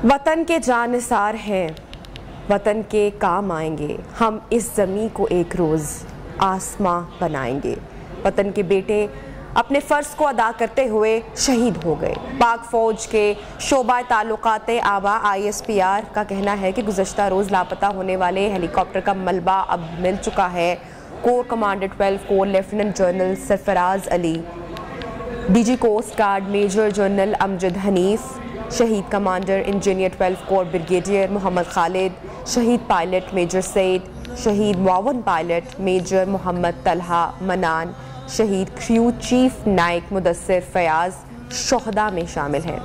वतन के जानसार हैं, वतन के काम आएंगे, हम इस ज़मीं को एक रोज़ आसमां बनाएंगे। वतन के बेटे अपने फ़र्ज़ को अदा करते हुए शहीद हो गए। पाक फ़ौज के शोबा ताल्लुकात आबा ISPR का कहना है कि गुज़श्ता रोज़ लापता होने वाले हेलीकॉप्टर का मलबा अब मिल चुका है। Corps commander 12 corps lieutenant general Sarfaraz Ali, DG coast guard major general Amjad Hanif, शहीद commander engineer 12 corps brigadier Mohammad Khalid, शहीद पायलट मेजर सईद, शहीद मुआवन पायलट मेजर मोहम्मद तलहा मनान, शहीद क्रू चीफ नाइक मुदस्सिर फयाज शोहदा में शामिल हैं।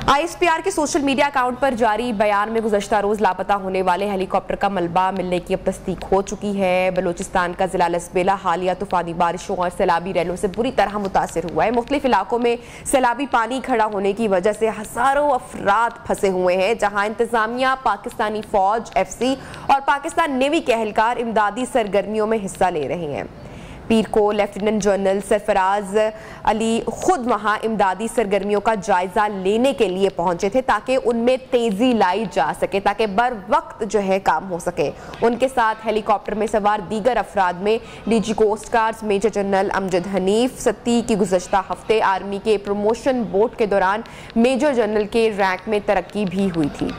ISPR के सोशल मीडिया अकाउंट पर जारी बयान में गुज़श्ता रोज़ लापता होने वाले हेलीकॉप्टर का मलबा मिलने की अब तस्दीक हो चुकी है। बलूचिस्तान का ज़िला लसबेला हालिया तूफ़ानी बारिशों और सैलाबी रैलों से बुरी तरह मुतासिर हुआ है। मुख्तलिफ इलाकों में सैलाबी पानी खड़ा होने की वजह से हज़ारों अफराद फंसे हुए हैं, जहाँ इंतज़ामिया, पाकिस्तानी फ़ौज FC और पाकिस्तान नेवी के एहलकार इमदादी सरगर्मियों में हिस्सा ले रहे हैं। पीर को लेफ्टिनेंट जनरल सरफराज अली खुद वहां इमदादी सरगर्मियों का जायजा लेने के लिए पहुंचे थे ताकि उनमें तेजी लाई जा सके, ताकि बर वक्त जो है काम हो सके। उनके साथ हेलीकॉप्टर में सवार दीगर अफराद में DG coast guard major general Amjad Hanif Satti की गुज़श्ता हफ्ते आर्मी के प्रमोशन बोर्ड के दौरान मेजर जनरल के रैंक में तरक्की भी हुई थी।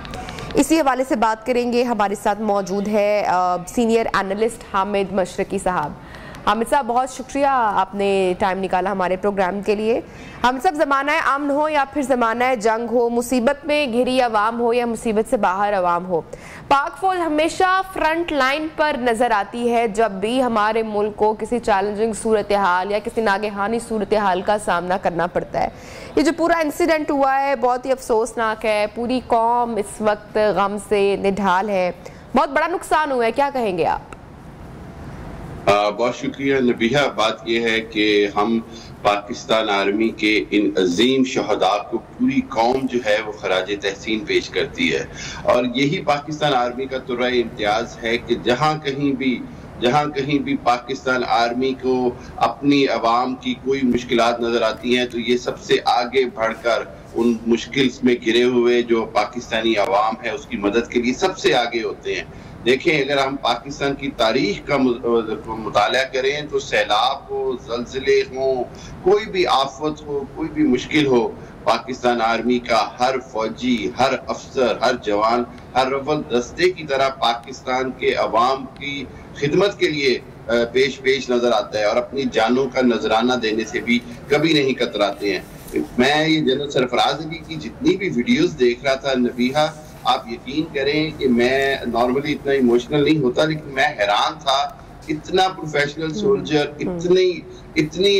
इसी हवाले से बात करेंगे। हमारे साथ मौजूद है सीनियर एनालिस्ट हामिद मशरकी साहब। हामिद साहब, बहुत शुक्रिया, आपने टाइम निकाला हमारे प्रोग्राम के लिए। हामिद साहब, ज़माना अमन हो या फिर ज़माना जंग हो, मुसीबत में घिरी अवाम हो या मुसीबत से बाहर अवाम हो, पाक फ़ौज हमेशा फ्रंट लाइन पर नज़र आती है जब भी हमारे मुल्क को किसी चैलेंजिंग सूरत हाल या किसी नागहानी सूरत हाल का सामना करना पड़ता है। ये जो पूरा इंसिडेंट हुआ है बहुत ही अफसोसनाक है। पूरी कौम इस वक्त गम से निढाल है, बहुत बड़ा नुकसान हुआ है, क्या कहेंगे आप? बहुत शुक्रिया नबीहा। बात यह है कि हम पाकिस्तान आर्मी के इन अजीम शहदा को पूरी कौम जो है वो खराज तहसीन पेश करती है, और यही पाकिस्तान आर्मी का तुर्रा इम्तियाज है कि जहाँ कहीं भी पाकिस्तान आर्मी को अपनी अवाम की कोई मुश्किलात नजर आती हैं तो ये सबसे आगे बढ़कर उन मुश्किल में घिरे हुए जो पाकिस्तानी अवाम है उसकी मदद के लिए सबसे आगे होते हैं। देखें, अगर हम पाकिस्तान की तारीख का मुताला करें तो सैलाब हो, ज़लज़ले हो, कोई भी आफत हो, कोई भी मुश्किल हो, पाकिस्तान आर्मी का हर फौजी, हर अफसर, हर जवान, हर रफल दस्ते की तरह पाकिस्तान के अवाम की खिदमत के लिए पेश नजर आता है और अपनी जानों का नजराना देने से भी कभी नहीं कतराते हैं। मैं ये जनरल सरफराज अली की जितनी भी वीडियोस देख रहा था नबीहा, आप यकीन करें कि मैं नॉर्मली इतना इमोशनल नहीं होता, लेकिन मैं हैरान था। इतना प्रोफेशनल सोल्जर, इतनी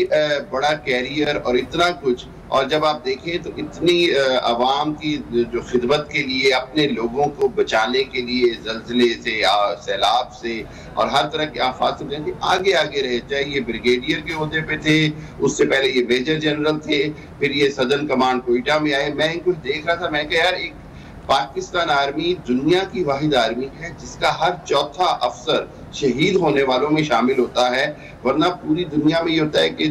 बड़ा कैरियर और इतना कुछ, और जब आप देखें तो इतनी अवाम की जो खिदमत के लिए, अपने लोगों को बचाने के लिए ज़लज़ले से, सैलाब से और हर तरह के आफात से आगे रहे। चाहे ये ब्रिगेडियर के ओहदे पे थे, उससे पहले ये मेजर जनरल थे, फिर ये सदर्न कमांड कोयटा में आए। मैं इनको देख रहा था, मैं कहा यार, एक पाकिस्तान आर्मी दुनिया की वाहिद आर्मी है जिसका हर चौथा अफसर शहीद होने वालों में शामिल होता है, वरना पूरी दुनिया में ये होता है कि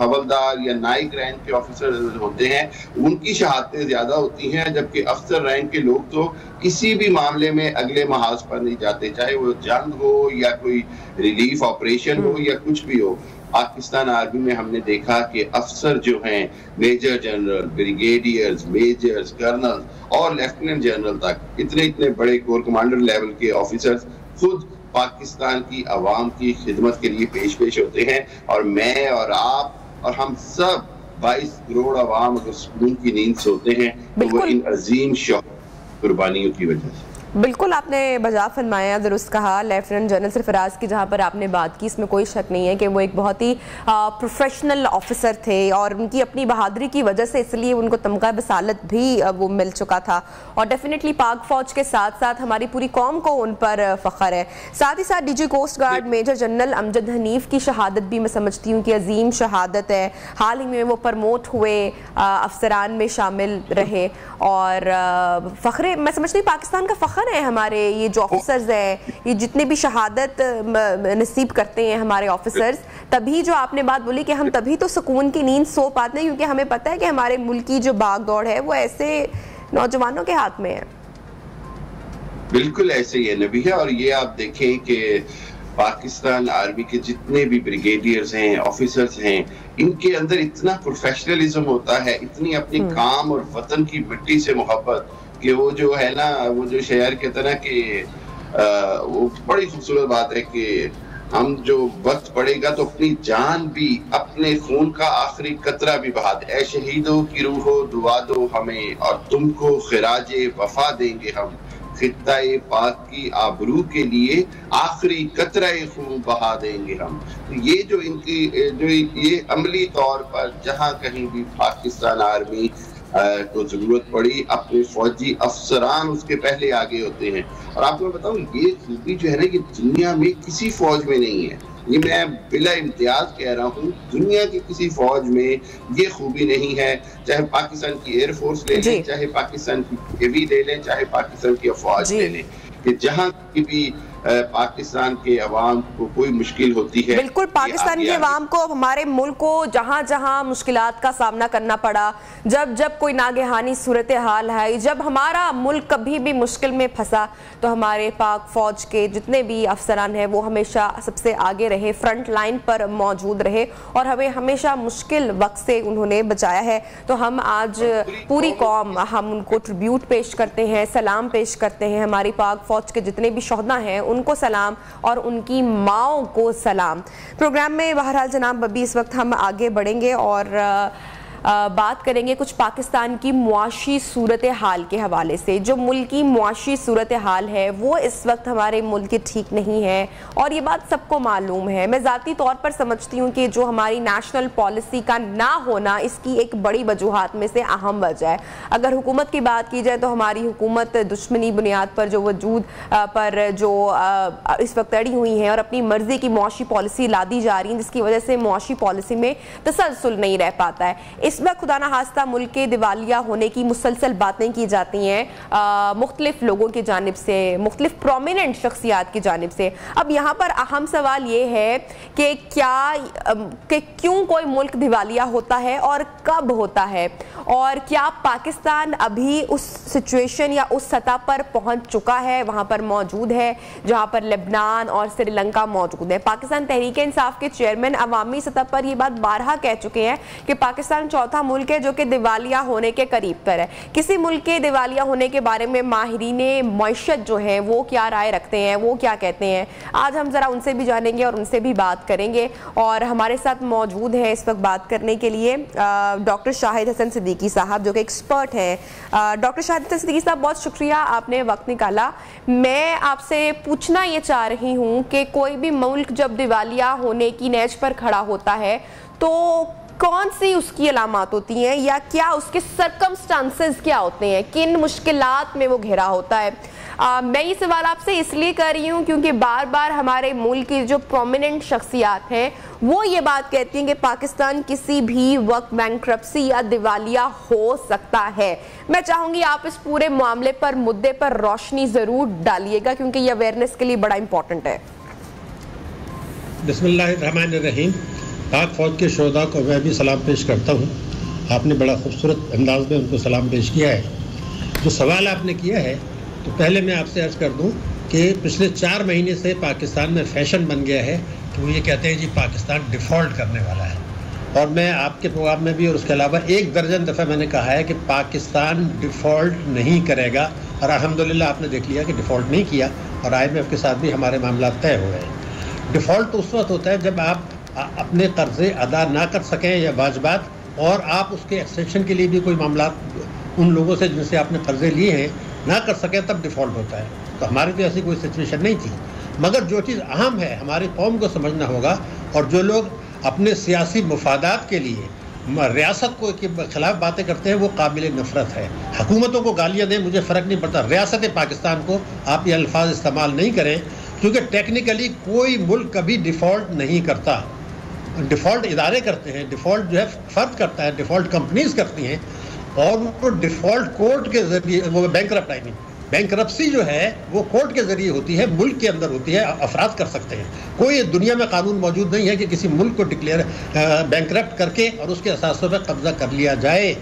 हवलदार या नाइक रैंक के ऑफिसर होते हैं, उनकी शहादतें ज्यादा होती हैं, जबकि अफसर रैंक के लोग तो किसी भी मामले में अगले महाज पर नहीं जाते, चाहे वो जंग हो या कोई रिलीफ ऑपरेशन हो या कुछ भी हो। पाकिस्तान आर्मी में हमने देखा कि अफसर जो हैं, major general, brigadiers, majors, colonel और लेफ्टिनेंट जनरल तक, इतने बड़े कोर कमांडर लेवल के ऑफिसर्स खुद पाकिस्तान की आवाम की खिदमत के लिए पेश होते हैं। और मैं और आप और हम सब 22 करोड़ आवाम अगर सुकून की नींद सोते हैं तो वो इन अजीम कुर्बानियों की वजह से। बिल्कुल, आपने बजा फरमाया, दुरुस्त कहा। लेफ्टिनेंट जनरल सरफराज की जहाँ पर आपने बात की, इसमें कोई शक नहीं है कि वो एक बहुत ही प्रोफेशनल ऑफिसर थे और उनकी अपनी बहादुरी की वजह से इसलिए उनको तमगा बसालत भी वो मिल चुका था। और डेफिनेटली पाक फ़ौज के साथ साथ हमारी पूरी कौम को उन पर फ़ख्र है। साथ ही साथ DG coast guard major general Amjad Hanif की शहादत भी मैं समझती हूँ कि अजीम शहादत है। हाल ही में वो प्रमोट हुए, अफसरान में शामिल रहे और फ़ख्र, मैं समझती हूँ पाकिस्तान का फ़ख्र है हमारे ये जो ऑफिसर्स हैं, ये जितने भी शहादत नसीब करते हैं हमारे ऑफिसर्स। तभी जो आपने बात बोली कि हम तभी तो सुकून की नींद सो पाते हैं, क्योंकि हमें पता है कि हमारे मुल्क की जो भाग दौड़ है वो ऐसे नौजवानों के हाथ में है। बिल्कुल ऐसे ही है नबीहा, और ये आप देखें कि पाकिस्तान आर्मी के जितने भी ब्रिगेडियर्स हैं, ऑफिसर्स हैं, इनके अंदर इतना प्रोफेशनलिज्म होता है, इतनी अपनी काम और वतन की मिट्टी से मोहब्बत कि वो जो है ना, वो जो शायर कहते ना कि वो बड़ी खूबसूरत बात है कि हम जो वक्त पड़ेगा तो अपनी जान भी, अपने खून का आखिरी कतरा भी बहा दे। ऐ शहीदों की रूहो दुआ दो हमें, और तुमको खिराजे वफा देंगे हम, खित्ता-ए पाक की आबरू के लिए आखिरी कतरा खून बहा देंगे हम। तो ये जो इनकी जो ये अमली तौर पर जहां कहीं भी पाकिस्तान आर्मी को जरूरत पड़ी, अपने फौजी अफसरान उसके पहले आगे होते हैं। और आपको बताऊं, ये खूबी जो है ना, ये दुनिया में किसी फौज में नहीं है। ये मैं बिला इम्तियाज कह रहा हूँ, दुनिया की किसी फौज में ये खूबी नहीं है। चाहे पाकिस्तान की एयरफोर्स ले लें, चाहे पाकिस्तान की नेवी ले लें, चाहे पाकिस्तान की अफवाज ले लें, कि जहाँ की भी पाकिस्तान के अवाम को कोई मुश्किल होती है, बिल्कुल पाकिस्तान के अवाम को, हमारे मुल्क को जहां जहां मुश्किलात का सामना करना पड़ा, जब कोई नागहानी सूरत हाल है, जब हमारा मुल्क कभी भी मुश्किल में फंसा, तो हमारे पाक फौज के जितने भी अफसरान हैं वो हमेशा सबसे आगे रहे, फ्रंट लाइन पर मौजूद रहे और हमें हमेशा मुश्किल वक्त से उन्होंने बचाया है। तो हम आज पूरी कौम, हम उनको ट्रिब्यूट पेश करते हैं, सलाम पेश करते हैं। हमारी पाक फौज के जितने भी शोहदा हैं उनको सलाम और उनकी माओं को सलाम। प्रोग्राम में बहरहाल जनाब अभी इस वक्त हम आगे बढ़ेंगे और बात करेंगे कुछ पाकिस्तान की मुआशी सूरत हाल के हवाले से। जो मुल्क की मुआशी सूरत हाल है वो इस वक्त हमारे मुल्क की ठीक नहीं है और ये बात सबको मालूम है। मैं ज़ाती तौर पर समझती हूँ कि जो हमारी नेशनल पॉलिसी का ना होना इसकी एक बड़ी वजूहात में से अहम वजह है। अगर हुकूमत की बात की जाए तो हमारी हुकूमत दुश्मनी बुनियाद पर जो वजूद पर जो इस वक्त अड़ी हुई हैं और अपनी मर्जी की मुआशी पॉलिसी लादी जा रही है, जिसकी वजह से मुआशी पॉलिसी में तसलसल नहीं रह पाता है। इस वक्त खुदा न खास्ता मुल्क के दिवालिया होने की मुसलसल बातें की जाती हैं मुख्तलिफ लोगों की जानिब से, मुख्तलिफ प्रोमिनेंट शख्सियात की जानिब से। अब यहाँ पर अहम सवाल ये है कि क्यों कोई मुल्क दिवालिया होता है और कब होता है, और क्या पाकिस्तान अभी उस सिचुएशन या उस सतह पर पहुँच चुका है, वहाँ पर मौजूद है जहाँ पर लेबनान और श्रीलंका मौजूद है। पाकिस्तान तहरीक इंसाफ के चेयरमैन अवामी सतह पर यह बात बारहा कह चुके हैं कि पाकिस्तान चौथा मुल्क है जो कि दिवालिया होने के करीब पर है। किसी मुल्क के दिवालिया होने के बारे में माहिरीने मईशत जो है वो क्या राय रखते हैं, वो क्या कहते हैं, आज हम जरा उनसे भी जानेंगे और उनसे भी बात करेंगे। और हमारे साथ मौजूद है इस वक्त बात करने के लिए डॉक्टर शाहिद हसन सिद्दीकी साहब जो कि एक्सपर्ट हैं। डॉक्टर शाहिद हसन सिद्दीकी साहब, बहुत शुक्रिया आपने वक्त निकाला। मैं आपसे पूछना ये चाह रही हूँ कि कोई भी मुल्क जब दिवालिया होने की नेज पर खड़ा होता है तो कौन सी उसकी अलामात होती हैं या क्या उसके सर्कमस्टांसेस क्या होते हैं, किन मुश्किलात में वो घिरा होता है। मैं ये सवाल आपसे इसलिए कर रही हूँ क्योंकि बार बार हमारे मुल्क की जो प्रोमिनेंट शख्सियात हैं वो ये बात कहती हैं कि पाकिस्तान किसी भी वक्त बैंक्रप्सी या दिवालिया हो सकता है। मैं चाहूँगी आप इस पूरे मामले पर, मुद्दे पर रोशनी ज़रूर डालिएगा क्योंकि ये अवेयरनेस के लिए बड़ा इंपॉर्टेंट है। बिस्मिल्लाहिर्रहमानिर्रहीम। पाक फौज के शोहदा को मैं भी सलाम पेश करता हूँ। आपने बड़ा खूबसूरत अंदाज में उनको सलाम पेश किया है। जो सवाल आपने किया है तो पहले मैं आपसे अर्ज़ कर दूँ कि पिछले 4 महीने से पाकिस्तान में फैशन बन गया है कि वो ये कहते हैं जी पाकिस्तान डिफ़ॉल्ट करने वाला है। और मैं आपके प्रोग्राम में भी और उसके अलावा 1 दर्जन दफ़ा मैंने कहा है कि पाकिस्तान डिफ़ॉल्ट नहीं करेगा और अल्हम्दुलिल्लाह आपने देख लिया कि डिफ़ॉल्ट नहीं किया और IMF के साथ भी हमारे मामला तय हो गए। डिफ़ॉल्ट तो उस वक्त होता है जब आप अपने कर्जे अदा ना कर सकें या वाजबात और आप उसके एक्सटेंशन के लिए भी कोई मामला उन लोगों से जिनसे आपने कर्जे लिए हैं ना कर सकें, तब डिफ़ॉल्ट होता है। तो हमारी तो ऐसी कोई सिचुएशन नहीं थी। मगर जो चीज़ अहम है हमारी कौम को समझना होगा और जो लोग अपने सियासी मुफादात के लिए रियासत को के खिलाफ बातें करते हैं वो काबिल नफ़रत है। हुकूमतों को गालियाँ दें, मुझे फ़र्क नहीं पड़ता, रियासत पाकिस्तान को आप ये अल्फाज इस्तेमाल नहीं करें क्योंकि टेक्निकली कोई मुल्क कभी डिफ़ॉल्ट नहीं करता। डिफ़ॉल्ट इदारे करते हैं, डिफ़ॉल्ट जो है फ़र्द करता है, डिफ़ॉल्ट कंपनीज करती हैं और वो डिफ़ॉल्ट कोर्ट के ज़रिए, वो बैंकरप्सी जो है वो कोर्ट के ज़रिए होती है, मुल्क के अंदर होती है, अफराद कर सकते हैं। कोई दुनिया में कानून मौजूद नहीं है कि किसी मुल्क को डिक्लेयर बैंकरप्ट करके और उसके असासों पर कब्जा कर लिया जाए।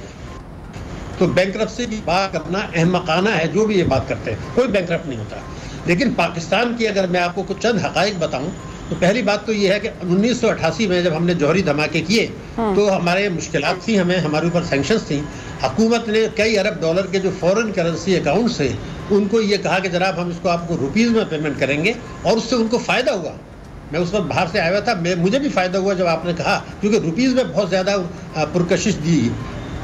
तो बैंकरप्सी की बात करना अहमकाना है, जो भी ये बात करते हैं, कोई बैंकरप्ट नहीं होता। लेकिन पाकिस्तान की अगर मैं आपको कुछ चंद हकाइक बताऊं तो पहली बात तो ये है कि 1988 में जब हमने जौहरी धमाके किए तो हमारे मुश्किलात थी, हमें हमारे ऊपर सैंक्शंस थी। हुकूमत ने कई अरब डॉलर के जो फॉरेन करेंसी अकाउंट से उनको ये कहा कि जनाब हम इसको आपको रुपीज़ में पेमेंट करेंगे, और उससे उनको फ़ायदा हुआ। मैं उस वक्त बाहर से आया हुआ था, मुझे भी फ़ायदा हुआ जब आपने कहा, क्योंकि रुपीज़ में बहुत ज़्यादा पुरकशिश दी,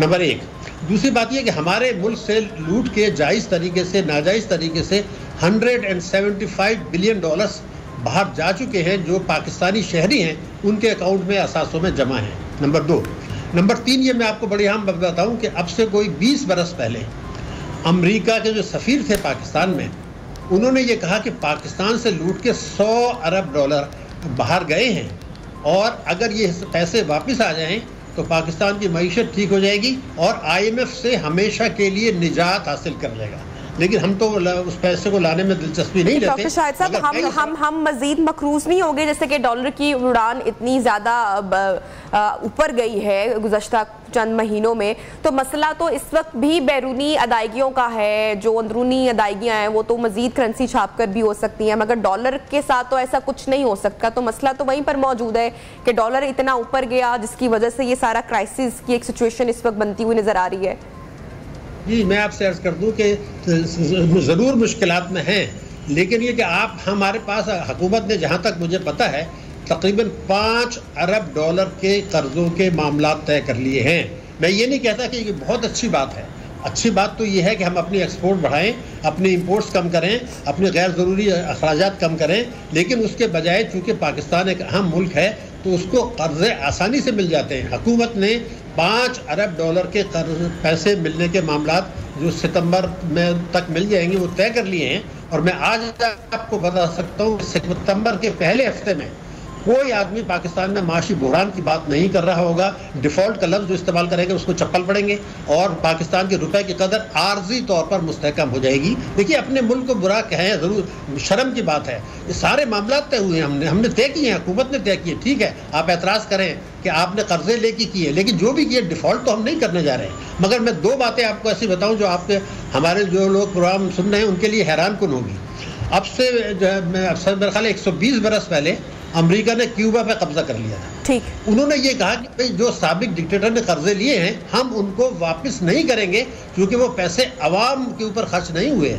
नंबर एक। दूसरी बात यह कि हमारे मुल्क से लूट के जायज़ तरीके से नाजायज़ तरीके से 175 बिलियन डॉलर्स बाहर जा चुके हैं, जो पाकिस्तानी शहरी हैं उनके अकाउंट में असासों में जमा हैं। नंबर दो। नंबर तीन, ये मैं आपको बड़ी अहम बताऊं कि अब से कोई 20 बरस पहले अमेरिका के जो सफ़ीर थे पाकिस्तान में, उन्होंने ये कहा कि पाकिस्तान से लूट के 100 अरब डॉलर बाहर गए हैं, और अगर ये पैसे वापस आ जाएं तो पाकिस्तान की मईशत ठीक हो जाएगी और IMF से हमेशा के लिए निजात हासिल कर लेगा। लेकिन हम तो उस पैसे को लाने में दिलचस्पी नहीं लेते। डॉक्टर शाहिद साहब, हम मजीद मकरूज नहीं हो गए, जैसे कि डॉलर की उड़ान इतनी ज़्यादा ऊपर गई है गुज़श्ता चंद महीनों में, तो मसला तो इस वक्त भी बैरूनी अदायगियों का है। जो अंदरूनी अदायगियाँ हैं वो तो मजीद करेंसी छाप कर भी हो सकती हैं, मगर डॉलर के साथ तो ऐसा कुछ नहीं हो सकता। तो मसला तो वहीं पर मौजूद है कि डॉलर इतना ऊपर गया जिसकी वजह से ये सारा क्राइसिस की एक सिचुएशन इस वक्त बनती हुई नज़र आ रही है। जी, मैं आपसे अर्ज़ कर दूं कि ज़रूर मुश्किलात में हैं, लेकिन ये कि आप हमारे पास हुकूमत ने जहाँ तक मुझे पता है तकरीबन 5 अरब डॉलर के कर्ज़ों के मामला तय कर लिए हैं। मैं ये नहीं कहता कि ये बहुत अच्छी बात है। अच्छी बात तो ये है कि हम अपनी एक्सपोर्ट बढ़ाएं, अपने इंपोर्ट्स कम करें, अपने गैर ज़रूरी अखराजात कम करें, लेकिन उसके बजाय चूँकि पाकिस्तान एक अहम मुल्क है तो उसको कर्ज़े आसानी से मिल जाते हैं। हुकूमत ने 5 अरब डॉलर के पैसे मिलने के मामलात जो सितंबर में तक मिल जाएंगे वो तय कर लिए हैं, और मैं आज आपको बता सकता हूँ सितंबर के पहले हफ्ते में कोई आदमी पाकिस्तान में माशी बहरान की बात नहीं कर रहा होगा। डिफ़ॉल्ट का लफ्ज़ जो इस्तेमाल करेंगे उसको चप्पल पड़ेंगे, और पाकिस्तान के रुपए की कदर आर्जी तौर पर मुस्तहकम हो जाएगी। देखिए, अपने मुल्क को बुरा कहें ज़रूर शर्म की बात है। ये सारे मामला तय हुए हैं, हमने तय किए हैं, हुकूमत ने तय किए। ठीक है, आप एतराज़ करें कि आपने कर्जे लेके किए, लेकिन जो भी किए डिफ़ॉल्ट तो हम नहीं करने जा रहे हैं। मगर मैं 2 बातें आपको ऐसी बताऊँ जो आपके हमारे जो लोग प्रोग्राम सुन रहे हैं उनके लिए हैरान कुन होगी। अब से मेरे ख्याल 120 बरस पहले अमेरिका ने क्यूबा पे कब्जा कर लिया था। ठीक, उन्होंने ये कहा कि भाई जो साबिक डिक्टेटर ने कर्जे लिए हैं हम उनको वापस नहीं करेंगे, क्योंकि वो पैसे अवाम के ऊपर खर्च नहीं हुए।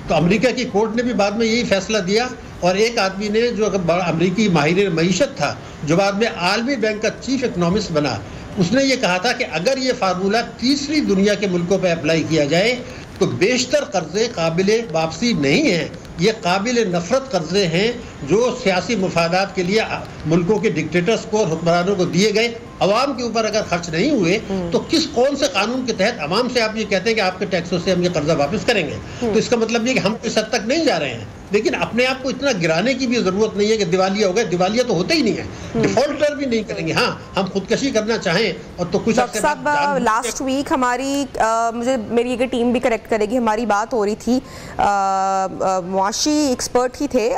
तो अमेरिका की कोर्ट ने भी बाद में यही फैसला दिया, और एक आदमी ने जो अमेरिकी माहिर मईशत था, जो बाद में आलमी बैंक का चीफ इकनॉमिस्ट बना, उसने ये कहा था कि अगर ये फार्मूला तीसरी दुनिया के मुल्कों पर अप्लाई किया जाए तो बेशतर कर्जे काबिले वापसी नहीं हैं, ये काबिल नफरत कर्जे हैं जो सियासी मुफादात के लिए मुल्कों के डिक्टेटर्स को और हुक्मरानों को दिए गए, अवाम के ऊपर अगर खर्च नहीं हुए तो कौन से कानून के तहत अवाम से आप ये कहते हैं कि आपके टैक्सों से हम ये कर्जा वापस करेंगे। तो इसका मतलब ये कि हम इस हद तक नहीं जा रहे हैं, लेकिन अपने आप को इतना गिराने की भी जरूरत नहीं है कि दिवालिया हो गए। दिवालिया तो होते ही नहीं है, डिफॉल्टर भी नहीं करेंगे। हाँ, हम खुदकशी करना चाहें और तो कुछ लास्ट वीक हमारी मुझे मेरी एक टीम भी करेक्ट करेगी, हमारी बात हो रही थी, मुआशी एक्सपर्ट ही थे,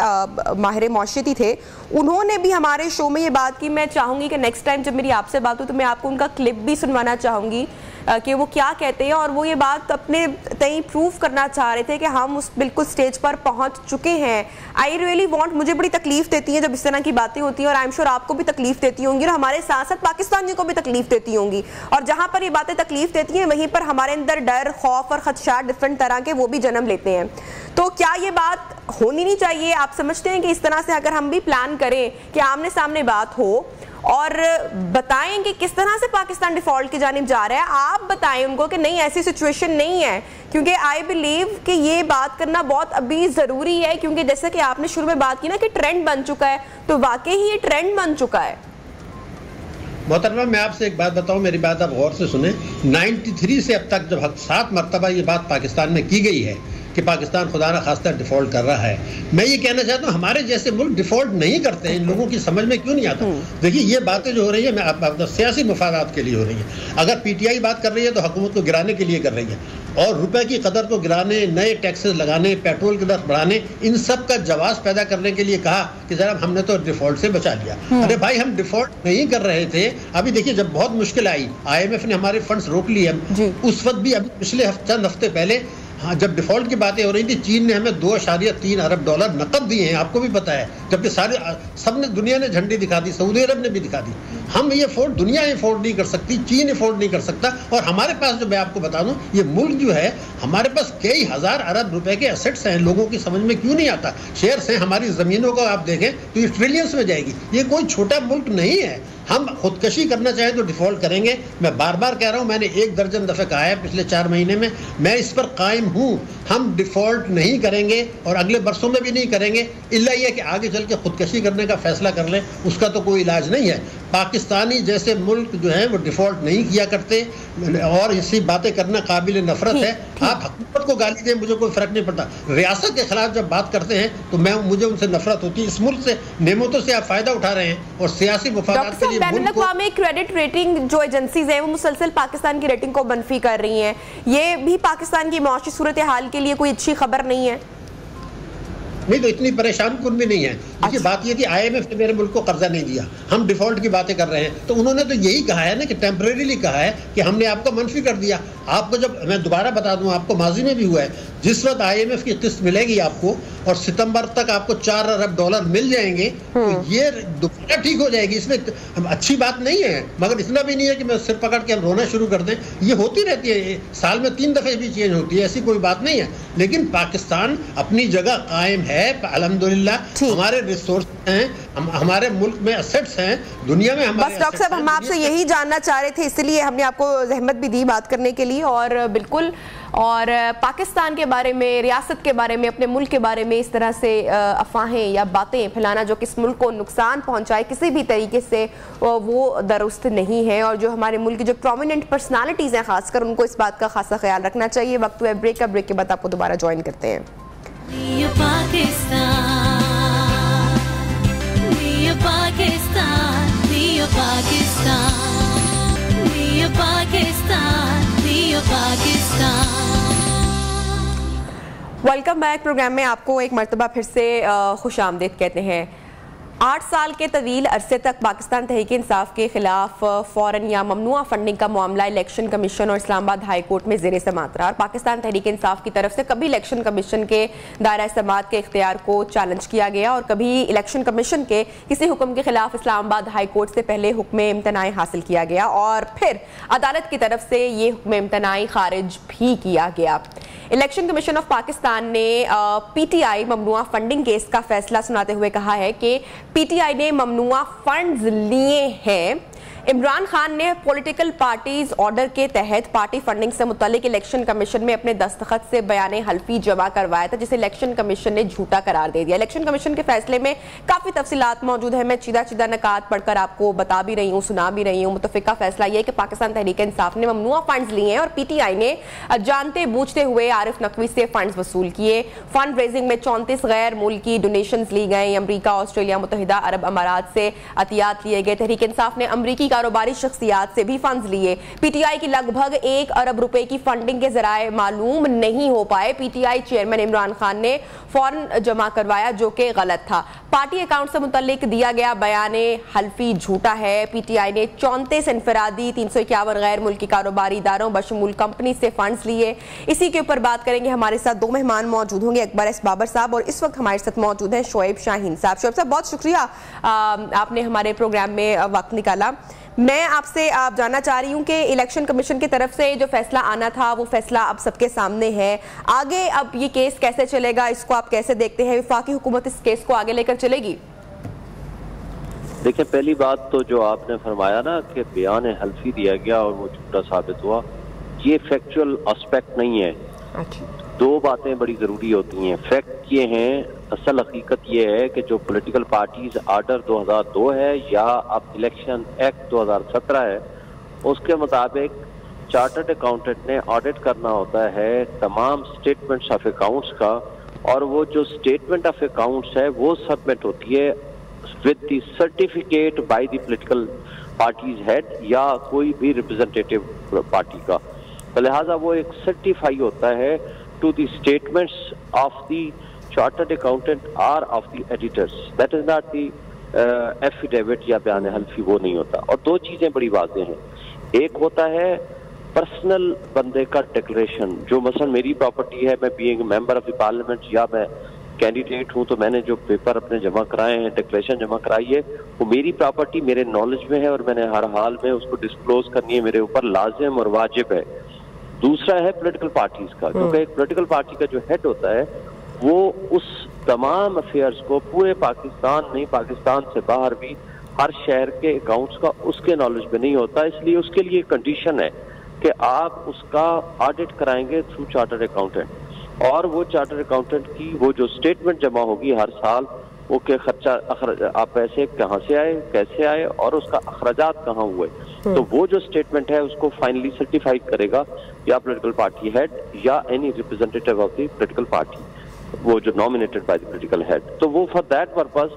माहिर मुआशरती थे, उन्होंने भी हमारे शो में ये बात की। मैं चाहूँगी कि नेक्स्ट टाइम जब मेरी आपसे बात हो तो मैं आपको उनका क्लिप भी सुनवाना चाहूँगी कि वो क्या कहते हैं, और वो ये बात अपने तय प्रूव करना चाह रहे थे कि हम उस बिल्कुल स्टेज पर पहुंच चुके हैं। आई रियली वांट, मुझे बड़ी तकलीफ देती है जब इस तरह की बातें होती हैं, और आई एम श्योर आपको भी तकलीफ देती होंगी, और हमारे साथ साथ पाकिस्तानियों को भी तकलीफ देती होंगी। और जहां पर ये बातें तकलीफ देती हैं वहीं पर हमारे अंदर डर, खौफ और खदशात डिफरेंट तरह के वो भी जन्म लेते हैं। तो क्या ये बात होनी नहीं चाहिए? आप समझते हैं कि इस तरह से अगर हम भी प्लान करें कि आमने सामने बात हो और बताएं कि किस तरह से पाकिस्तान डिफॉल्ट की जानिब जा रहा है, आप बताएं उनको कि नहीं ऐसी सिचुएशन नहीं है, क्योंकि आई बिलीव कि ये बात करना बहुत अभी ज़रूरी है, क्योंकि जैसे कि आपने शुरू में बात की ना कि ट्रेंड बन चुका है, तो वाकई ही ये ट्रेंड बन चुका है। मोहतरमा, मैं आपसे एक बात बताऊं, मेरी बात आप गौर से सुने। 93 से अब तक जब 7 मरतबा ये बात पाकिस्तान में की गई है कि पाकिस्तान खुदा न खास्ता डिफॉल्ट कर रहा है, मैं ये कहना चाहता हूँ हमारे जैसे मुल्क डिफॉल्ट नहीं करते हैं। इन लोगों की समझ में क्यों नहीं आता? देखिए, ये बातें जो हो रही है मैं सियासी मुफादात के लिए हो रही है। अगर PTI बात कर रही है तो हुकूमत को गिराने के लिए कर रही है। और रुपए की कदर को गिराने, नए टैक्सेस लगाने, पेट्रोल की दर बढ़ाने, इन सब का जवाब पैदा करने के लिए कहा कि जनाब हमने तो डिफॉल्ट से बचा लिया। अरे भाई, हम डिफॉल्ट नहीं कर रहे थे। अभी देखिए, जब बहुत मुश्किल आई, IMF ने हमारे फंड्स रोक लिए, उस वक्त भी, अभी पिछले चंद हफ्ते पहले, हाँ, जब डिफॉल्ट की बातें हो रही थी, चीन ने हमें $2.3 अरब नकद दिए हैं, आपको भी पता है, जबकि सारे सबने, दुनिया ने झंडी दिखा दी, सऊदी अरब ने भी दिखा दी। हम ये अफोर्ड, दुनिया अफोर्ड नहीं कर सकती, चीन अफोर्ड नहीं कर सकता। और हमारे पास, जो मैं आपको बता दूं, ये मुल्क जो है, हमारे पास कई हजार अरब रुपए के एसेट्स हैं। लोगों की समझ में क्यों नहीं आता? शेयर्स हैं, हमारी जमीनों को आप देखें तो ये ट्रिलियंस में जाएगी। ये कोई छोटा मुल्क नहीं है। हम खुदकशी करना चाहें तो डिफॉल्ट करेंगे। मैं बार बार कह रहा हूं, मैंने 1 दर्जन दफे कहा है पिछले 4 महीने में, मैं इस पर कायम हूं। हम डिफॉल्ट नहीं करेंगे और अगले बरसों में भी नहीं करेंगे, इल्ला ये कि आगे चल के खुदकशी करने का फैसला कर लें, उसका तो कोई इलाज नहीं है। पाकिस्तानी जैसे मुल्क जो है वो डिफॉल्ट नहीं किया करते, और इसी बातें करना काबिल नफरत है। आप हुकूमत को गाली दें, मुझे कोई फर्क नहीं पड़ता। रियासत के खिलाफ जब बात करते हैं तो मुझे उनसे नफरत होती है। इस मुल्क से, नेमतों से आप फायदा उठा रहे हैं और सियासी मुफादात के लिए बैनुल-अक़वामी क्रेडिट रेटिंग जो एजेंसीज हैं वो मुसलसल पाकिस्तान की रेटिंग को मनफी कर रही हैं। ये भी पाकिस्तान की मौशी सूरत हाल के लिए कोई अच्छी खबर नहीं है। नहीं तो इतनी परेशान कुन भी नहीं है। देखिए, बात ये कि IMF ने मेरे मुल्क को कर्जा नहीं दिया, हम डिफॉल्ट की बातें कर रहे हैं, तो उन्होंने तो यही कहा है ना कि टेम्परेरीली कहा है कि हमने आपको मनफी कर दिया। आपको, जब मैं दोबारा बता दूं, आपको माजी में भी हुआ है, जिस वक्त IMF की किस्त मिलेगी आपको और सितंबर तक आपको $4 अरब मिल जाएंगे, तो ये दोबारा ठीक हो जाएगी। इसमें अच्छी बात नहीं है, मगर इतना भी नहीं है कि मैं सिर पकड़ के हम रोना शुरू कर दें। ये होती रहती है, साल में 3 दफे भी चेंज होती है, ऐसी कोई बात नहीं है। लेकिन पाकिस्तान अपनी जगह कायम है, अल्हम्दुलिल्लाह। हमारे रिसोर्स हैं, हमारे मुल्क में एसेट्स हैं, दुनिया में हमारे। बस डॉक्टर साहब, हम आपसे यही जानना चाह रहे थे, इसलिए हमने आपको जहमत भी दी बात करने के लिए। और बिल्कुल, और पाकिस्तान के बारे में, रियासत के बारे में, अपने मुल्क के बारे में इस तरह से अफवाहें या बातें फैलाना जो कि इस मुल्क को नुकसान पहुंचाए किसी भी तरीके से, वो दुरुस्त नहीं है। और जो हमारे मुल्क की जो प्रोमिनेंट पर्सनालिटीज़ हैं, खासकर उनको इस बात का खासा ख्याल रखना चाहिए। वक्त हुआ ब्रेक का, ब्रेक के बाद आपको दोबारा ज्वाइन करते हैं। Welcome back. प्रोग्राम में आपको एक मरतबा फिर से खुश आमदीद कहते हैं। 8 साल के तवील अरसे तक पाकिस्तान तहरीक इंसाफ के खिलाफ फौरन या ममनुआ फंडिंग का मामला इलेक्शन कमीशन और इस्लामाबाद हाई कोर्ट में ज़ेर समाअत रहा। और पाकिस्तान तहरीक इंसाफ की तरफ से कभी इलेक्शन कमीशन के दायरा समाअत के इख्तियार को चैलेंज किया गया और कभी इलेक्शन कमीशन के किसी हुक्म के खिलाफ इस्लामाबाद हाई कोर्ट से पहले हुक्म इम्तनाई हासिल किया गया और फिर अदालत की तरफ से ये हुक्म इम्तनाई खारिज भी किया गया। इलेक्शन कमीशन ऑफ पाकिस्तान ने PTI ममनुआ फंडिंग केस का फैसला सुनाते हुए कहा है कि PTI ने ममनुआ फंड्स लिए हैं। इमरान खान ने पॉलिटिकल पार्टीज ऑर्डर के तहत पार्टी फंडिंग से मुतालिक इलेक्शन कमीशन में अपने दस्तखत से बयान हल्फी जमा करवाया था, जिसे इलेक्शन कमीशन ने झूठा करार दे दिया। इलेक्शन कमीशन के फैसले में काफी तफसीलात मौजूद है, मैं चीदा नकात पढ़कर आपको बता भी रही हूँ, सुना भी रही हूँ। मुतफिका फैसला यह है कि पाकिस्तान तहरीक इंसाफ ने ममनुआ फंड्स लिए हैं और PTI ने जानते बूझते हुए आरिफ नकवी से फंड्स वसूल किए। फंड रेजिंग में 34 गैर मुल्की डोनेशन ली गई। अमरीका, ऑस्ट्रेलिया, मुत्तहिदा अरब अमारात से अतियात लिए गए। तहरीक इंसाफ ने अमरीकी कारोबारी शख्सियात से भी फंड्स लिए। PTI की लगभग 1 अरब रुपए की फंडिंग के जराए मालूम नहीं हो पाए। PTI चेयरमैन इमरान खान ने फौरन जमा करवाया, जो कि गलत था। पार्टी अकाउंट से मुतल्लिक दिया गया बयान हल्फी झूठा है। PTI ने 34 इनफरादी 351 गैर मुल्की कारोबारी इदारों बशमूल कंपनी से फंड्स लिए। इसी के ऊपर बात करेंगे। हमारे साथ 2 मेहमान मौजूद होंगे, अकबर एस बाबर साहब और इस वक्त हमारे साथ मौजूद हैं शोएब शाहीन साहब। शोएब साहब, बहुत शुक्रिया आपने हमारे प्रोग्राम में वक्त निकाला। मैं आपसे आप जानना चाह रही हूं कि इलेक्शन कमीशन की तरफ से जो फैसला आना था वो फैसला अब सबके सामने है। आगे अब ये केस कैसे चलेगा, इसको आप कैसे देखते हैं? वफाकी हुकूमत इस केस को आगे लेकर चलेगी? देखिए, पहली बात तो जो आपने फरमाया ना कि बयान हल्फी दिया गया और वो झूठा साबित हुआ, ये फैक्चुअल एस्पेक्ट नहीं है। अच्छा, 2 बातें बड़ी ज़रूरी होती हैं। फैक्ट ये हैं, असल हकीकत ये है कि जो पॉलिटिकल पार्टीज आर्डर 2002 है या अब इलेक्शन एक्ट 2017 है, उसके मुताबिक चार्टर्ड अकाउंटेंट ने ऑडिट करना होता है तमाम स्टेटमेंट्स ऑफ अकाउंट्स का, और वो जो स्टेटमेंट ऑफ अकाउंट्स है वो सबमिट होती है with the certificate by the political parties head या कोई भी रिप्रेजेंटेटिव पार्टी का। तो लिहाजा वो एक सर्टिफाई होता है to the statements of the chartered accountant or of the auditors, that is not the affidavit या बयान हल्फी, वो नहीं होता। और दो चीजें बड़ी वाज़ेह हैं, एक होता है पर्सनल बंदे का डिक्लेरेशन, जो मसलन मेरी प्रॉपर्टी है, मैं being member of the parliament या मैं कैंडिडेट हूं, तो मैंने जो पेपर अपने जमा कराए हैं, डिक्लेरेशन जमा कराई है, वो मेरी प्रॉपर्टी मेरे नॉलेज में है और मैंने हर हाल में उसको डिस्क्लोज करनी है, मेरे ऊपर लाजिम और वाजिब है। दूसरा है पॉलिटिकल पार्टीज का, क्योंकि एक पॉलिटिकल पार्टी का जो हेड होता है वो उस तमाम अफेयर्स को पूरे पाकिस्तान नहीं, पाकिस्तान से बाहर भी हर शहर के अकाउंट्स का उसके नॉलेज में नहीं होता, इसलिए उसके लिए कंडीशन है कि आप उसका ऑडिट कराएंगे थ्रू चार्टर्ड अकाउंटेंट, और वो चार्टर्ड अकाउंटेंट की वो जो स्टेटमेंट जमा होगी हर साल, वो के खर्चा आप पैसे कहाँ से आए, कैसे आए और उसका अखराजात कहाँ हुए, तो वो जो स्टेटमेंट है उसको फाइनली सर्टिफाइड करेगा या पॉलिटिकल पार्टी हेड या any representative of the political party, वो जो nominated by the political head. तो वो फॉर दैट पर्पस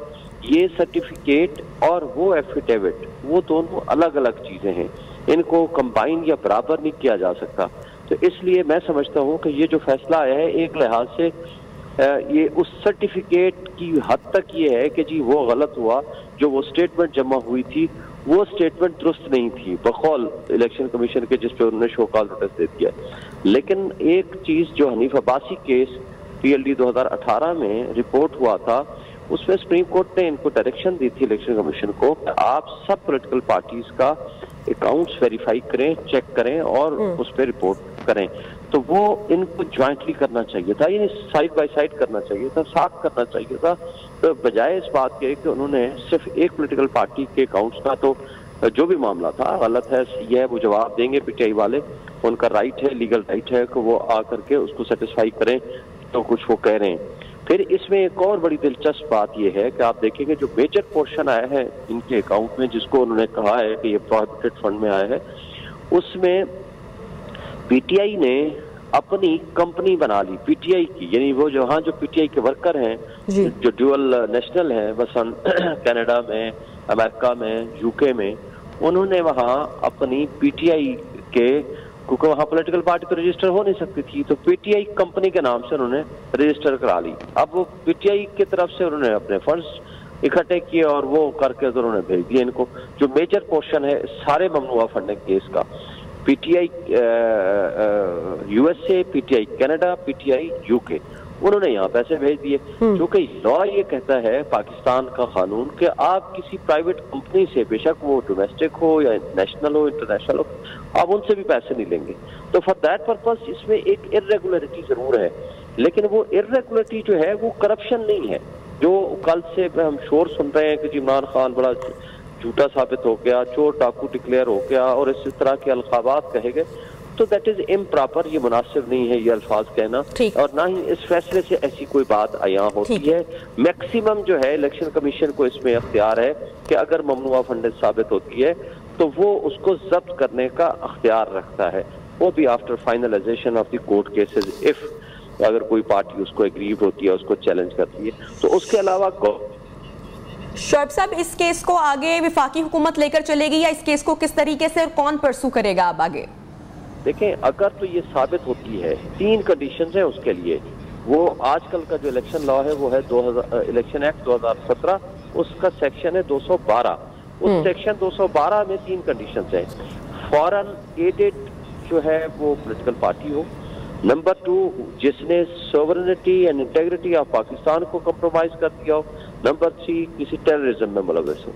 ये सर्टिफिकेट और वो एफिडेविट वो दोनों अलग अलग चीजें हैं, इनको कंबाइन या बराबर नहीं किया जा सकता। तो इसलिए मैं समझता हूँ कि ये जो फैसला आया है एक लिहाज से ये उस सर्टिफिकेट की हद तक ये है कि जी वो गलत हुआ, जो वो स्टेटमेंट जमा हुई थी वो स्टेटमेंट दुरुस्त नहीं थी बकौल इलेक्शन कमीशन के, जिस पे उन्होंने शो कॉज नोटिस दे दिया। लेकिन एक चीज जो हनीफ अब्बासी केस PLD 2018 में रिपोर्ट हुआ था, उसमें सुप्रीम कोर्ट ने इनको डायरेक्शन दी थी इलेक्शन कमीशन को, आप सब पॉलिटिकल पार्टीज का अकाउंट्स वेरीफाई करें, चेक करें और उस पर रिपोर्ट करें। तो वो इनको ज्वाइंटली करना चाहिए था, यानी साइड बाय साइड करना चाहिए था, साथ करना चाहिए था, तो बजाय इस बात के कि उन्होंने सिर्फ एक पॉलिटिकल पार्टी के अकाउंट्स का, तो जो भी मामला था गलत है, सही है, वो जवाब देंगे PTI वाले, उनका राइट है, लीगल राइट है कि वो आकर के उसको सेटिस्फाई करें तो कुछ वो कह रहे हैं। फिर इसमें एक और बड़ी दिलचस्प बात यह है कि आप देखेंगे जो मेजर पोर्शन आया है इनके अकाउंट में, जिसको उन्होंने कहा है कि ये प्रोहिबिटेड फंड में आया है, उसमें PTI ने अपनी कंपनी बना ली PTI की, यानी वो जो PTI के वर्कर हैं जो ड्यूअल नेशनल हैं, मसलन कनाडा में, अमेरिका में, UK में, उन्होंने वहाँ अपनी PTI के, क्योंकि वहाँ पॉलिटिकल पार्टी तो रजिस्टर हो नहीं सकती थी, तो PTI कंपनी के नाम से उन्होंने रजिस्टर करा ली। अब वो PTI की तरफ से उन्होंने अपने फंड्स इकट्ठे किए और वो करके तो उन्होंने भेज दिए इनको। जो मेजर पोर्शन है सारे ममनुआ फंडिंग केस का, PTI USA, PTI Canada, PTI UK, उन्होंने यहाँ पैसे भेज दिए, क्योंकि लॉ ये कहता है पाकिस्तान का कानून कि आप किसी प्राइवेट कंपनी से, बेशक वो डोमेस्टिक हो या नेशनल हो, इंटरनेशनल हो, आप उनसे भी पैसे नहीं लेंगे। तो फॉर दैट पर्पस इसमें एक इर्रेगुलरिटी जरूर है, लेकिन वो इर्रेगुलरिटी जो है वो करप्शन नहीं है। जो कल से हम शोर सुन रहे हैं कि इमरान खान बड़ा झूठा साबित हो गया, चोर डाकू डिक्लेयर हो गया और इस तरह के अल्काबात कहे गए, तो दैट इज इम्प्रॉपर, ये मुनासिब नहीं है ये अल्फाज कहना, और ना ही इस फैसले से ऐसी कोई बात आया होती है। मैक्सिमम जो है इलेक्शन कमीशन को इसमें अख्तियार है कि अगर ममनुआ फंडिंग साबित होती है तो वो उसको जब्त करने का अख्तियार रखता है, वो भी after finalisation of the court cases, if अगर कोई पार्टी उसको एग्रीव होती है, उसको चैलेंज करती है। तो उसके अलावा शोएब साहब, इस केस को आगे वफाकी हुकूमत लेकर चलेगी या इस केस को किस तरीके से और कौन परसू करेगा अब आगे? देखें, अगर तो ये साबित होती है, 3 कंडीशंस है उसके लिए। वो आजकल का जो इलेक्शन लॉ है वो है इलेक्शन एक्ट 2017, उसका सेक्शन है 212। उस सेक्शन 212 में 3 कंडीशंस है। फॉरेन एडेड जो है वो पॉलिटिकल पार्टी हो, नंबर 2 जिसने sovereignty and integrity of Pakistan को कंप्रोमाइज कर दिया हो, नंबर 3 किसी टेररिज्म में मुलव्वस हो।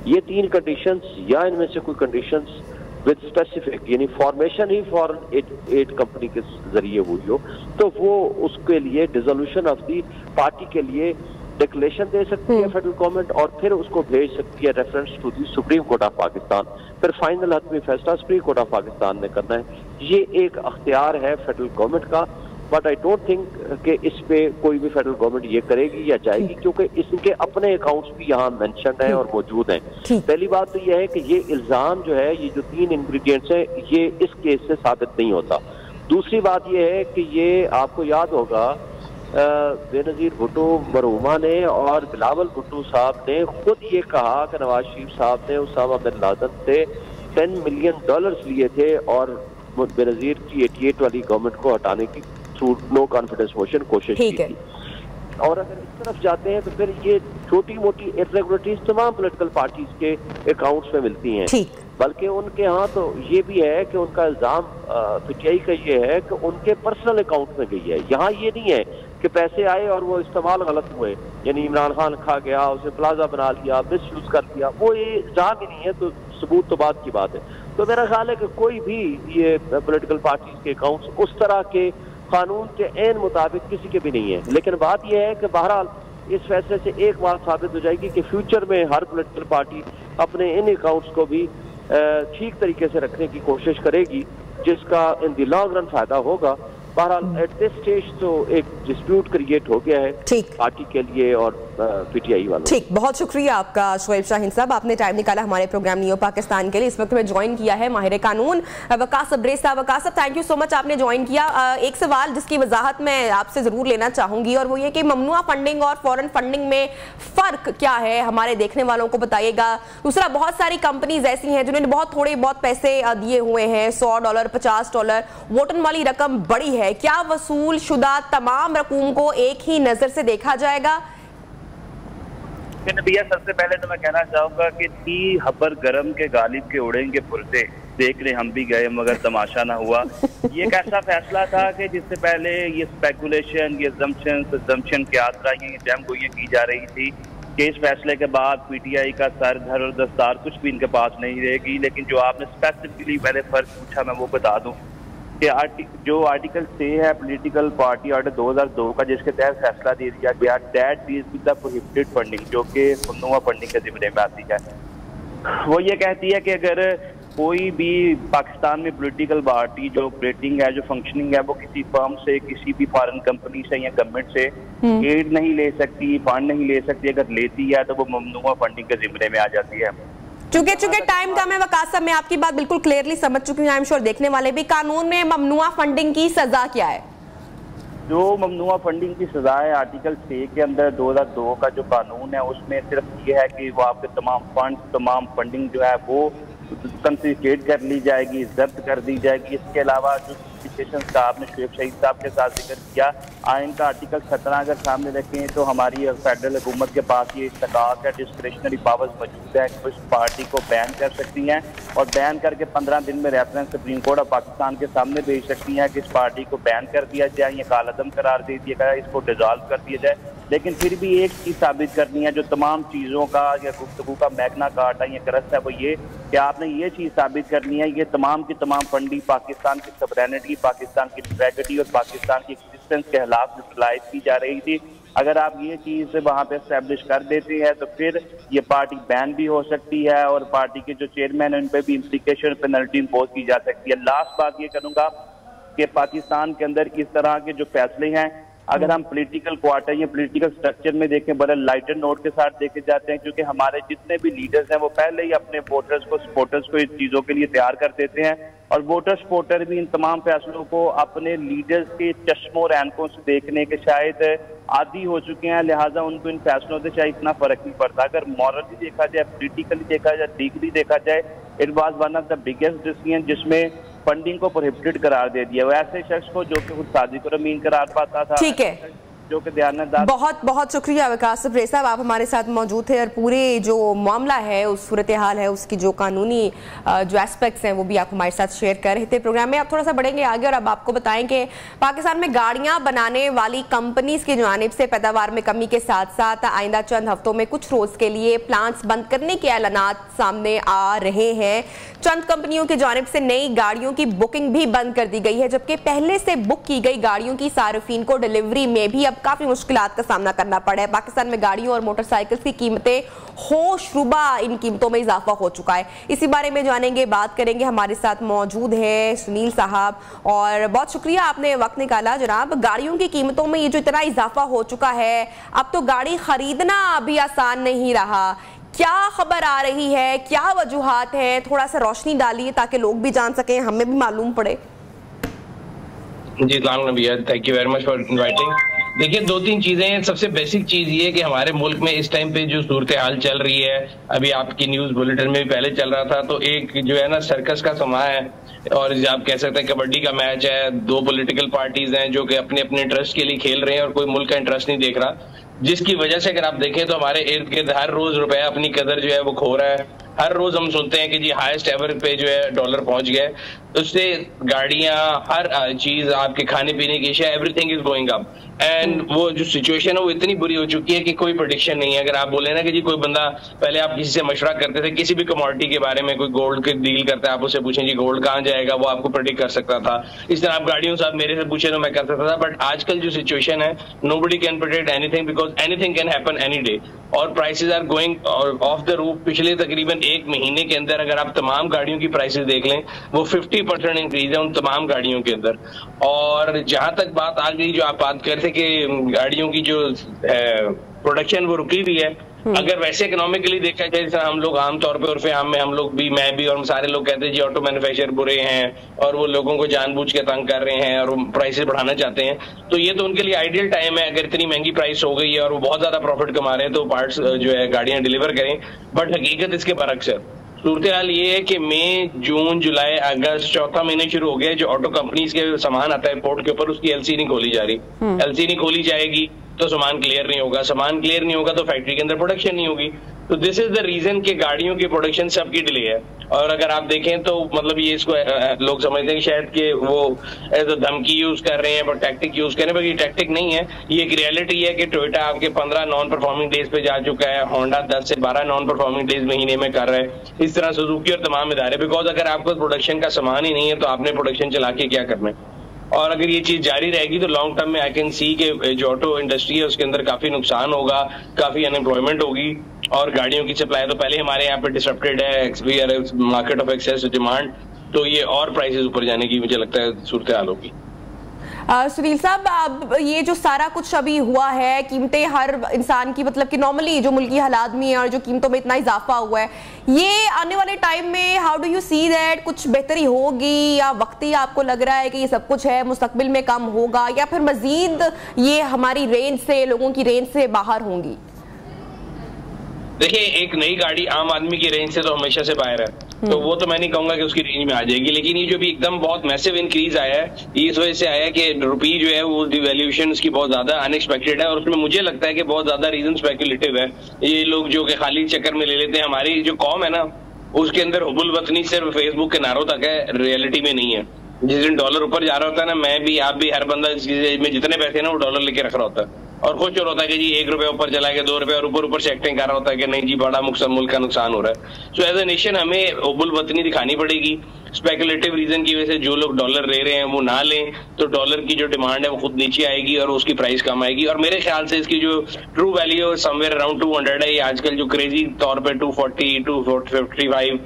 ये 3 कंडीशंस या इनमें से कोई कंडीशंस विद स्पेसिफिक, यानी फॉर्मेशन ही फॉरेन एड कंपनी के जरिए हुई हो, तो वो उसके लिए डिसोल्यूशन ऑफ दी पार्टी के लिए डिक्लेरेशन दे सकती है फेडरल गवर्नमेंट, और फिर उसको भेज सकती है reference to the supreme court of Pakistan. फिर फाइनल हतमी फैसला सुप्रीम कोर्ट ऑफ पाकिस्तान ने करना है। ये एक अख्तियार है फेडरल गवर्नमेंट का, बट आई डोंट थिंक कि इस पे कोई भी फेडरल गवर्नमेंट ये करेगी या जाएगी, क्योंकि इसके अपने अकाउंट्स भी यहाँ मेंशन है और मौजूद हैं। पहली बात तो यह है कि ये इल्जाम जो है, ये जो 3 इंग्रेडिएंट्स है, ये इस केस से साबित नहीं होता। दूसरी बात यह है कि ये आपको याद होगा बेनजीर भुट्टो मरहुमा ने और बिलावल भुट्टो साहब ने खुद ये कहा कि नवाज शरीफ साहब ने उसामा बिन लादेन से $10 मिलियन लिए थे और बेनज़ीर की 88 वाली गवर्नमेंट को हटाने की थ्रू नो कॉन्फिडेंस मोशन कोशिश की थी। और अगर इस तरफ जाते हैं तो फिर ये छोटी मोटी इरेगुलरिटीज तमाम पॉलिटिकल पार्टीज के अकाउंट्स में मिलती हैं, बल्कि उनके यहाँ तो ये भी है कि उनका इल्जाम पीटीआई का ये है कि उनके पर्सनल अकाउंट में गई है। यहाँ ये नहीं है कि पैसे आए और वो इस्तेमाल गलत हुए, यानी इमरान खान खा गया, उसे प्लाजा बना लिया, मिस यूज कर लिया, वो ये जहाँ भी नहीं है तो सबूत तो बात की बात है। तो मेरा ख्याल है कि कोई भी ये पॉलिटिकल पार्टीज के अकाउंट्स उस तरह के कानून के ऐन मुताबिक किसी के भी नहीं है। लेकिन बात यह है कि बहरहाल इस फैसले से एक बात साबित हो जाएगी कि फ्यूचर में हर पॉलिटिकल पार्टी अपने इन अकाउंट्स को भी ठीक तरीके से रखने की कोशिश करेगी, जिसका इन द लॉन्ग रन फायदा होगा। बहरहाल एट दिस स्टेज तो एक डिस्प्यूट क्रिएट हो गया है पार्टी के लिए और पीटीआई वालों। ठीक, बहुत शुक्रिया आपका शोएब शाहीन साहब, आपने टाइम निकाला हमारे प्रोग्राम न्यू पाकिस्तान के लिए। इस वक्त में ज्वाइन किया है माहिर कानून वकास सबरेज साहब। वकास साहब, थैंक यू सो मच, आपने ज्वाइन किया। एक सवाल जिसकी वजाहत मैं आपसे जरूर लेना चाहूंगी और वो ये कि ममनुआ फंडिंग और फॉरेन फंडिंग में फर्क क्या है, हमारे देखने वालों को बताइएगा। दूसरा, बहुत सारी कंपनीज ऐसी हैं जिन्होंने थोड़े बहुत पैसे दिए हुए हैं, $100, $50, वोटन वाली रकम बड़ी है, क्या वसूल शुदा तमाम रकूम को एक ही नजर से देखा जाएगा? भैया, सबसे पहले तो मैं कहना चाहूंगा कि थी हबर गरम के गालिब के उड़ेंगे पुरजे, देखने हम भी गए मगर तमाशा ना हुआ। ये एक ऐसा फैसला था कि जिससे पहले ये स्पेकुलेशन, ये अजम्पशन के आसरा ये जमगोइयां की जा रही थी कि इस फैसले के बाद पीटीआई का सर धर और दस्तार कुछ भी इनके पास नहीं रहेगी। लेकिन जो आपने स्पेसिफिकली पहले फर्क पूछा, मैं वो बता दूं कि जो आर्टिकल 6 है पॉलिटिकल पार्टी ऑर्डर 2002 का, जिसके तहत फैसला दे दिया गया that deals with the prohibited funding, जो कि ममनुआ फंडिंग के जिम्मे में आती है। वो ये कहती है कि अगर कोई भी पाकिस्तान में पॉलिटिकल पार्टी जो ऑपरेटिंग है, जो फंक्शनिंग है, वो किसी फर्म से, किसी भी फॉरेन कंपनी से या गवर्नमेंट से एड नहीं ले सकती, फंड नहीं ले सकती, अगर लेती है तो वो ममनुआ फंडिंग के जिम्मे में आ जाती है। चूंकि टाइम कम है वकास साहब, मैं आपकी बात बिल्कुल क्लियरली समझ चुकी हूँ, आई एम श्योर देखने वाले भी। कानून में ममनुआ फंडिंग की सजा क्या है? जो ममनुआ फंडिंग की सजा है आर्टिकल 6 के अंदर 2002 का जो कानून है, उसमें सिर्फ ये है कि वो आपके तमाम फंड, तमाम फंडिंग जो है वो कंफिस्केट कर ली जाएगी, जब्त कर दी जाएगी। इसके अलावा जो सेशन साहब ने शोएब शाहीन साहब के साथ जिक्र किया, आइन का आर्टिकल 17 अगर सामने रखें तो हमारी फेडरल हुकूमत के पास ये इस्तेकाक है, डिस्क्रिशनरी पावर्स मौजूद है कि उस पार्टी को बैन कर सकती हैं और बैन करके 15 दिन में reference supreme court of Pakistan के सामने भेज सकती हैं कि इस पार्टी को बैन कर दिया जाए या कालादम करार दे दिया जाए, इसको डिजॉल्व कर दिया जाए। लेकिन फिर भी एक चीज साबित करनी है, जो तमाम चीज़ों का या गुफ्तगू का मैग्ना कार्टा या करस है, वो ये कि आपने ये चीज़ साबित करनी है, ये तमाम की तमाम फंडिंग पाकिस्तान की सवरेनिटी, पाकिस्तान की इंटीग्रिटी और पाकिस्तान की एक्सिस्टेंस के खिलाफ यूटिलाइज की जा रही थी। अगर आप ये चीज़ वहाँ पे एस्टेब्लिश कर देते हैं तो फिर ये पार्टी बैन भी हो सकती है और पार्टी के जो चेयरमैन है उन पर भी इम्प्लीकेशन पेनल्टी इम्पोज की जा सकती है। लास्ट बात ये करूँगा कि पाकिस्तान के अंदर इस तरह के जो फैसले हैं, अगर हम पॉलिटिकल क्वार्टर या पॉलिटिकल स्ट्रक्चर में देखें, बड़े लाइटर नोट के साथ देखे जाते हैं, क्योंकि हमारे जितने भी लीडर्स हैं वो पहले ही अपने वोटर्स को, सपोर्टर्स को इन चीज़ों के लिए तैयार कर देते हैं और वोटर सपोर्टर भी इन तमाम फैसलों को अपने लीडर्स के चश्मों और ऐनकों से देखने के शायद आदी हो चुके हैं। लिहाजा उनको इन फैसलों से शायद इतना फर्क नहीं पड़ता। अगर मॉरली देखा जाए, पॉलिटिकली देखा जाए, लीगली देखा जाए, it was one of the biggest decision जिसमें फंडिंग को प्रोहिबिटेड करार दे दिया। वैसे शख्स को जो कि खुद सादिक और अमीन करार पाता था, ठीक है, जो कि दयानतदार। बहुत बहुत शुक्रिया वकास सबरेज साहब, आप हमारे साथ मौजूद थे और पूरे जो मामला है, उस सूरत हाल है, उसकी जो कानूनी जो एस्पेक्ट्स हैं वो भी आप हमारे साथ शेयर कर रहे थे प्रोग्राम में। अब थोड़ा सा बढ़ेंगे आगे और अब आपको बताएं कि पाकिस्तान में गाड़ियां बनाने वाली कंपनीज की जानिब से पैदावार में कमी के साथ साथ आइंदा चंद हफ्तों में कुछ रोज के लिए प्लांट्स बंद करने के ऐलानात सामने आ रहे हैं। चंद कंपनियों की जानिब से नई गाड़ियों की बुकिंग भी बंद कर दी गई है, जबकि पहले से बुक की गई गाड़ियों की सार्फिन को डिलीवरी में भी अब काफी मुश्किलात का सामना करना पड़ा है। पाकिस्तान में गाड़ियों और मोटरसाइकिल्स की कीमतें होशरुबा इन कीमतों में इजाफा हो चुका है। इसी बारे में जानेंगे, बात करेंगे। हमारे साथ मौजूद है सुनील साहब और बहुत शुक्रिया आपने वक्त निकाला जनाब। गाड़ियों की कीमतों में ये जो इतना इजाफा हो चुका है, अब तो गाड़ी खरीदना अभी आसान नहीं रहा। क्या खबर आ रही है, क्या वजूहात है, थोड़ा सा रोशनी डालिए ताकि लोग भी जान सकें, हमें भी मालूम पड़े। जी, thank you very much for inviting. देखिए, दो तीन चीजें हैं। सबसे बेसिक चीज ये कि हमारे मुल्क में इस टाइम पे जो सूरत हाल चल रही है, अभी आपकी न्यूज बुलेटिन में भी पहले चल रहा था, तो एक जो है ना सर्कस का समय है, और आप कह सकते हैं कबड्डी का मैच है। दो पॉलिटिकल पार्टीज हैं जो कि अपने अपने इंटरेस्ट के लिए खेल रहे हैं और कोई मुल्क का इंटरेस्ट नहीं देख रहा, जिसकी वजह से अगर आप देखें तो हमारे इर्द गिर्द हर रोज रुपया अपनी कदर जो है वो खो रहा है। हर रोज हम सुनते हैं कि जी हाईएस्ट एवर पे जो है डॉलर पहुंच गया है, उससे गाड़ियां, हर चीज, आपके खाने पीने की अशिया, everything is going up. And वो जो सिचुएशन है वो इतनी बुरी हो चुकी है कि कोई प्रेडिक्शन नहीं है। अगर आप बोले ना कि जी कोई बंदा, पहले आप किसी से मशवरा करते थे किसी भी कमोडिटी के बारे में, कोई गोल्ड के डील करता है, आप उससे पूछें जी गोल्ड कहाँ जाएगा, वो आपको प्रेडिक्ट कर सकता था। इस तरह आप गाड़ियों से आप मेरे से पूछे तो मैं कर सकता था, बट आजकल जो सिचुएशन है, nobody can predict anything because anything can happen any day, और prices are going off the roof. पिछले तकरीबन एक महीने के अंदर अगर आप तमाम गाड़ियों की प्राइसेस देख लें, वो 50% इंक्रीज है उन तमाम गाड़ियों के अंदर। और जहां तक बात आ गई, जो आप बात कर रहे थे कि गाड़ियों की जो प्रोडक्शन वो रुकी हुई है, अगर वैसे इकोनॉमिकली देखा जाए, जैसा हम लोग आमतौर पर उर्फे आम में हम लोग भी, मैं भी और सारे लोग कहते हैं जी ऑटो मैन्युफैक्चरर बुरे हैं और वो लोगों को जानबूझ के तंग कर रहे हैं और वो प्राइसेस बढ़ाना चाहते हैं, तो ये तो उनके लिए आइडियल टाइम है। अगर इतनी महंगी प्राइस हो गई है और वो बहुत ज्यादा प्रॉफिट कमा रहे हैं तो पार्ट्स जो है गाड़ियां डिलीवर करें। बट हकीकत इसके बरक्स है। सूरत हाल ये है कि मई, जून, जुलाई, अगस्त, चौथा महीने शुरू हो गया, जो ऑटो कंपनीज के सामान आता है पोर्ट के ऊपर, उसकी एलसी नहीं खोली जा रही। एलसी नहीं खोली जाएगी तो सामान क्लियर नहीं होगा, सामान क्लियर नहीं होगा तो फैक्ट्री के अंदर प्रोडक्शन नहीं होगी। तो दिस इज द रीजन कि गाड़ियों की प्रोडक्शन सबकी डिले है। और अगर आप देखें तो मतलब ये इसको लोग समझते हैं कि शायद कि वो एज अ धमकी यूज कर रहे हैं, टैक्टिक यूज कर रहे हैं, पर ये टैक्टिक नहीं है। ये एक रियलिटी है कि टोयोटा आपके 15 नॉन परफॉर्मिंग डेज पे जा चुका है, होंडा 10 से 12 नॉन परफॉर्मिंग डेज महीने में कर रहा है, इस तरह सुजुकी और तमाम इदारे। बिकॉज अगर आपको प्रोडक्शन का सामान ही नहीं है तो आपने प्रोडक्शन चला के क्या करना है। और अगर ये चीज जारी रहेगी तो लॉन्ग टर्म में आई कैन सी के जो ऑटो इंडस्ट्री है उसके अंदर काफी नुकसान होगा, काफी अनएम्प्लॉयमेंट होगी, और गाड़ियों की सप्लाई तो पहले हमारे यहाँ पे डिसरप्टेड है, मार्केट ऑफ एक्सेस डिमांड, तो ये और प्राइसेस ऊपर जाने की मुझे लगता है सूरत हाल होगी। सुनील साहब, अब ये जो सारा कुछ अभी हुआ है, कीमतें हर इंसान की, मतलब कि नॉर्मली जो मुल्की हालात में है और जो कीमतों में इतना इजाफा हुआ है, ये आने वाले टाइम में how do you see that, कुछ बेहतरी होगी या वक्ती आपको लग रहा है कि ये सब कुछ है, मुस्तकबिल में कम होगा, या फिर मजीद ये हमारी रेंज से, लोगों की रेंज से बाहर होंगी? देखिए, एक नई गाड़ी आम आदमी की रेंज से तो हमेशा से बाहर है, तो वो तो मैं नहीं कहूंगा कि उसकी रेंज में आ जाएगी। लेकिन ये जो भी एकदम बहुत मैसिव इंक्रीज आया है, ये इस वजह से आया है कि रुपी जो है वो डिवैल्यूएशन उसकी बहुत ज्यादा अनएक्सपेक्टेड है, और उसमें मुझे लगता है कि बहुत ज्यादा रीजन स्पेकुलेटिव है। ये लोग जो कि खाली चक्कर में ले लेते हैं, हमारी जो कौम है ना उसके अंदर हुबुल वतनी सिर्फ फेसबुक के नारों तक है, रियलिटी में नहीं है। जिस दिन डॉलर ऊपर जा रहा होता है ना, मैं भी, आप भी, हर बंदा में जितने पैसे ना वो डॉलर लेके रख रहा होता है और खुश हो रहा होता है कि जी 1 रुपया ऊपर चला गया, 2 रुपया, और ऊपर से एक्टिंग कर रहा होता है कि नहीं जी बड़ा मुल्क का नुकसान हो रहा है। सो एज ए नेशन हमें हुबुल वतनी दिखानी पड़ेगी। स्पेकुलेटिव रीजन की वजह से जो लोग डॉलर ले रहे हैं वो ना लें, तो डॉलर की जो डिमांड है वो खुद नीचे आएगी और उसकी प्राइस कम आएगी। और मेरे ख्याल से इसकी जो ट्रू वैल्यू है समवेयर अराउंड 200 है। ये आजकल जो क्रेजी तौर पे 240, 255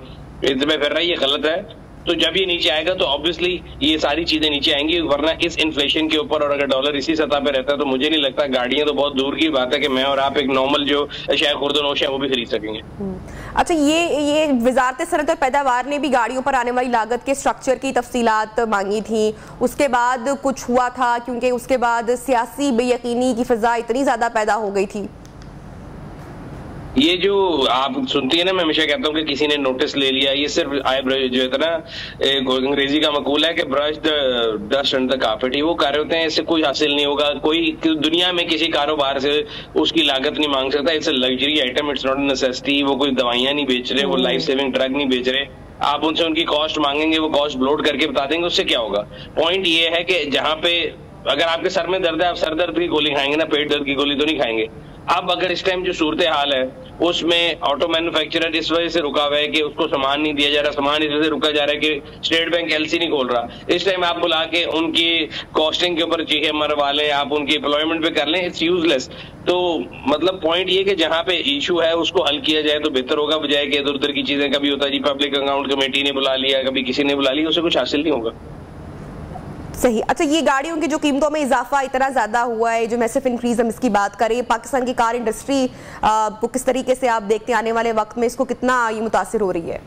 इसमें फिर रहा है, ये गलत है। तो जब ये नीचे आएगा तो ऑब्वियसली ये सारी चीजें नीचे आएंगी, वरना इस इन्फ्लेशन के ऊपर और अगर डॉलर इसी सतह पे रहता है तो मुझे नहीं लगता, गाड़ियां तो बहुत दूर की बात है कि मैं और आप एक नॉर्मल जो अशिया खुर्दनोश है वो भी खरीद सकेंगे। अच्छा, ये वजारत सनअत और पैदावार ने भी गाड़ियों पर आने वाली लागत के स्ट्रक्चर की तफसीलात मांगी थी, उसके बाद कुछ हुआ था क्योंकि उसके बाद सियासी बेयकीनी की फिजा इतनी ज्यादा पैदा हो गई थी। ये जो आप सुनती है ना, मैं हमेशा कहता हूँ कि किसी ने नोटिस ले लिया, ये सिर्फ जो है ना अंग्रेजी का मकूल है कि brush the dust under the carpet, वो कर रहे होते हैं, इससे कुछ हासिल नहीं होगा। कोई दुनिया में किसी कारोबार से उसकी लागत नहीं मांग सकता। It's a luxury item, it's not a necessity. वो कोई दवाइयां नहीं बेच रहे, वो लाइफ सेविंग ड्रग नहीं बेच रहे। आप उनसे उनकी कॉस्ट मांगेंगे, वो कॉस्ट लोड करके बता देंगे, उससे क्या होगा। पॉइंट ये है कि जहाँ पे अगर आपके सर में दर्द है, आप सर दर्द की गोली खाएंगे ना, पेट दर्द की गोली तो नहीं खाएंगे। अब अगर इस टाइम जो सूरत हाल है उसमें ऑटो मैन्युफैक्चरर इस वजह से रुका हुआ है कि उसको सामान नहीं दिया जा रहा, सामान इस वजह से रुका जा रहा है कि स्टेट बैंक एलसी नहीं खोल रहा। इस टाइम आप बुला के उनकी कॉस्टिंग के ऊपर चीखे मरवा लें, आप उनकी एम्प्लॉयमेंट पे कर लें, इट्स यूजलेस। तो मतलब पॉइंट ये कि जहाँ पे इशू है उसको हल किया जाए तो बेहतर होगा, बजाय कि इधर उधर की चीजें। कभी होता है जी पब्लिक अकाउंट कमेटी ने बुला लिया, कभी किसी ने बुला लिया, उससे कुछ हासिल नहीं होगा। सही। अच्छा, ये गाड़ियों की जो कीमतों में इजाफा इतना ज्यादा हुआ है, जो मैसिव इंक्रीज हम इसकी बात करें, पाकिस्तान की कार इंडस्ट्री को किस तरीके से आप देखते हैं आने वाले वक्त में, इसको कितना ये मुतासिर हो रही है?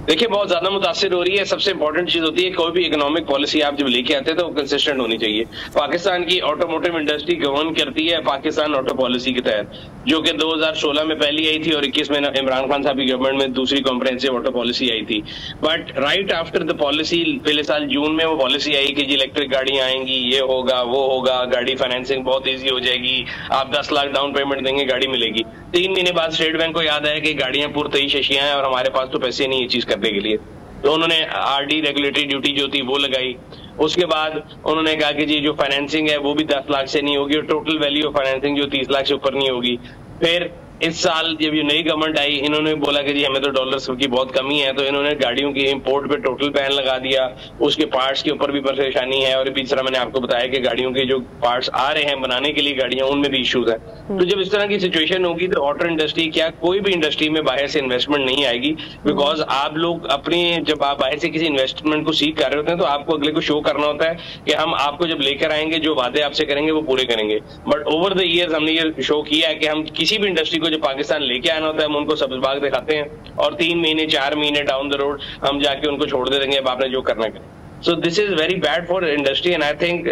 देखिए बहुत ज्यादा मुतासिर हो रही है। सबसे इंपॉर्टेंट चीज होती है कोई भी इकोनॉमिक पॉलिसी आप जब लेके आते हैं तो वो कंसिस्टेंट होनी चाहिए। पाकिस्तान की ऑटोमोटिव इंडस्ट्री गवर्न करती है पाकिस्तान ऑटो पॉलिसी के तहत, जो कि 2016 में पहली आई थी और 21 में इमरान खान साहब की गवर्नमेंट में दूसरी कॉम्प्रिहेंसिव ऑटो पॉलिसी आई थी। But right after the policy पिछले साल जून में वो पॉलिसी आई कि जी इलेक्ट्रिक गाड़ियां आएंगी, ये होगा वो होगा, गाड़ी फाइनेंसिंग बहुत ईजी हो जाएगी, आप 10 लाख डाउन पेमेंट देंगे गाड़ी मिलेगी। 3 महीने बाद स्टेट बैंक को याद आया कि गाड़ियां पूर्तई शशियां हैं और हमारे पास तो पैसे नहीं ये चीज करने के लिए, तो उन्होंने आरडी रेगुलेटरी ड्यूटी जो थी वो लगाई। उसके बाद उन्होंने कहा कि जी जो फाइनेंसिंग है वो भी 10 लाख से नहीं होगी और टोटल वैल्यू ऑफ फाइनेंसिंग जो 30 लाख से ऊपर नहीं होगी। फिर इस साल जब ये नई गवर्नमेंट आई इन्होंने बोला कि जी हमें तो डॉलर्स की बहुत कमी है, तो इन्होंने गाड़ियों की इंपोर्ट पे टोटल बैन लगा दिया। उसके पार्ट्स के ऊपर भी परेशानी है और तीसरा मैंने आपको बताया कि गाड़ियों के जो पार्ट्स आ रहे हैं बनाने के लिए गाड़ियां उनमें भी इश्यूज है। तो जब इस तरह की सिचुएशन होगी तो ऑटो इंडस्ट्री क्या कोई भी इंडस्ट्री में बाहर से इन्वेस्टमेंट नहीं आएगी, बिकॉज आप लोग अपने जब आप बाहर से किसी इन्वेस्टमेंट को सीख कर रहे होते हैं तो आपको अगले को शो करना होता है कि हम आपको जब लेकर आएंगे जो वादे आपसे करेंगे वो पूरे करेंगे। बट ओवर द ईयर्स हमने ये शो किया है कि हम किसी भी इंडस्ट्री को जब पाकिस्तान लेके आना होता है हम उनको सब्ज बाग दिखाते हैं और 3 महीने 4 महीने डाउन द रोड हम जाके उनको छोड़ दे देंगे अब आपने जो करना है। So this is very bad for industry and I think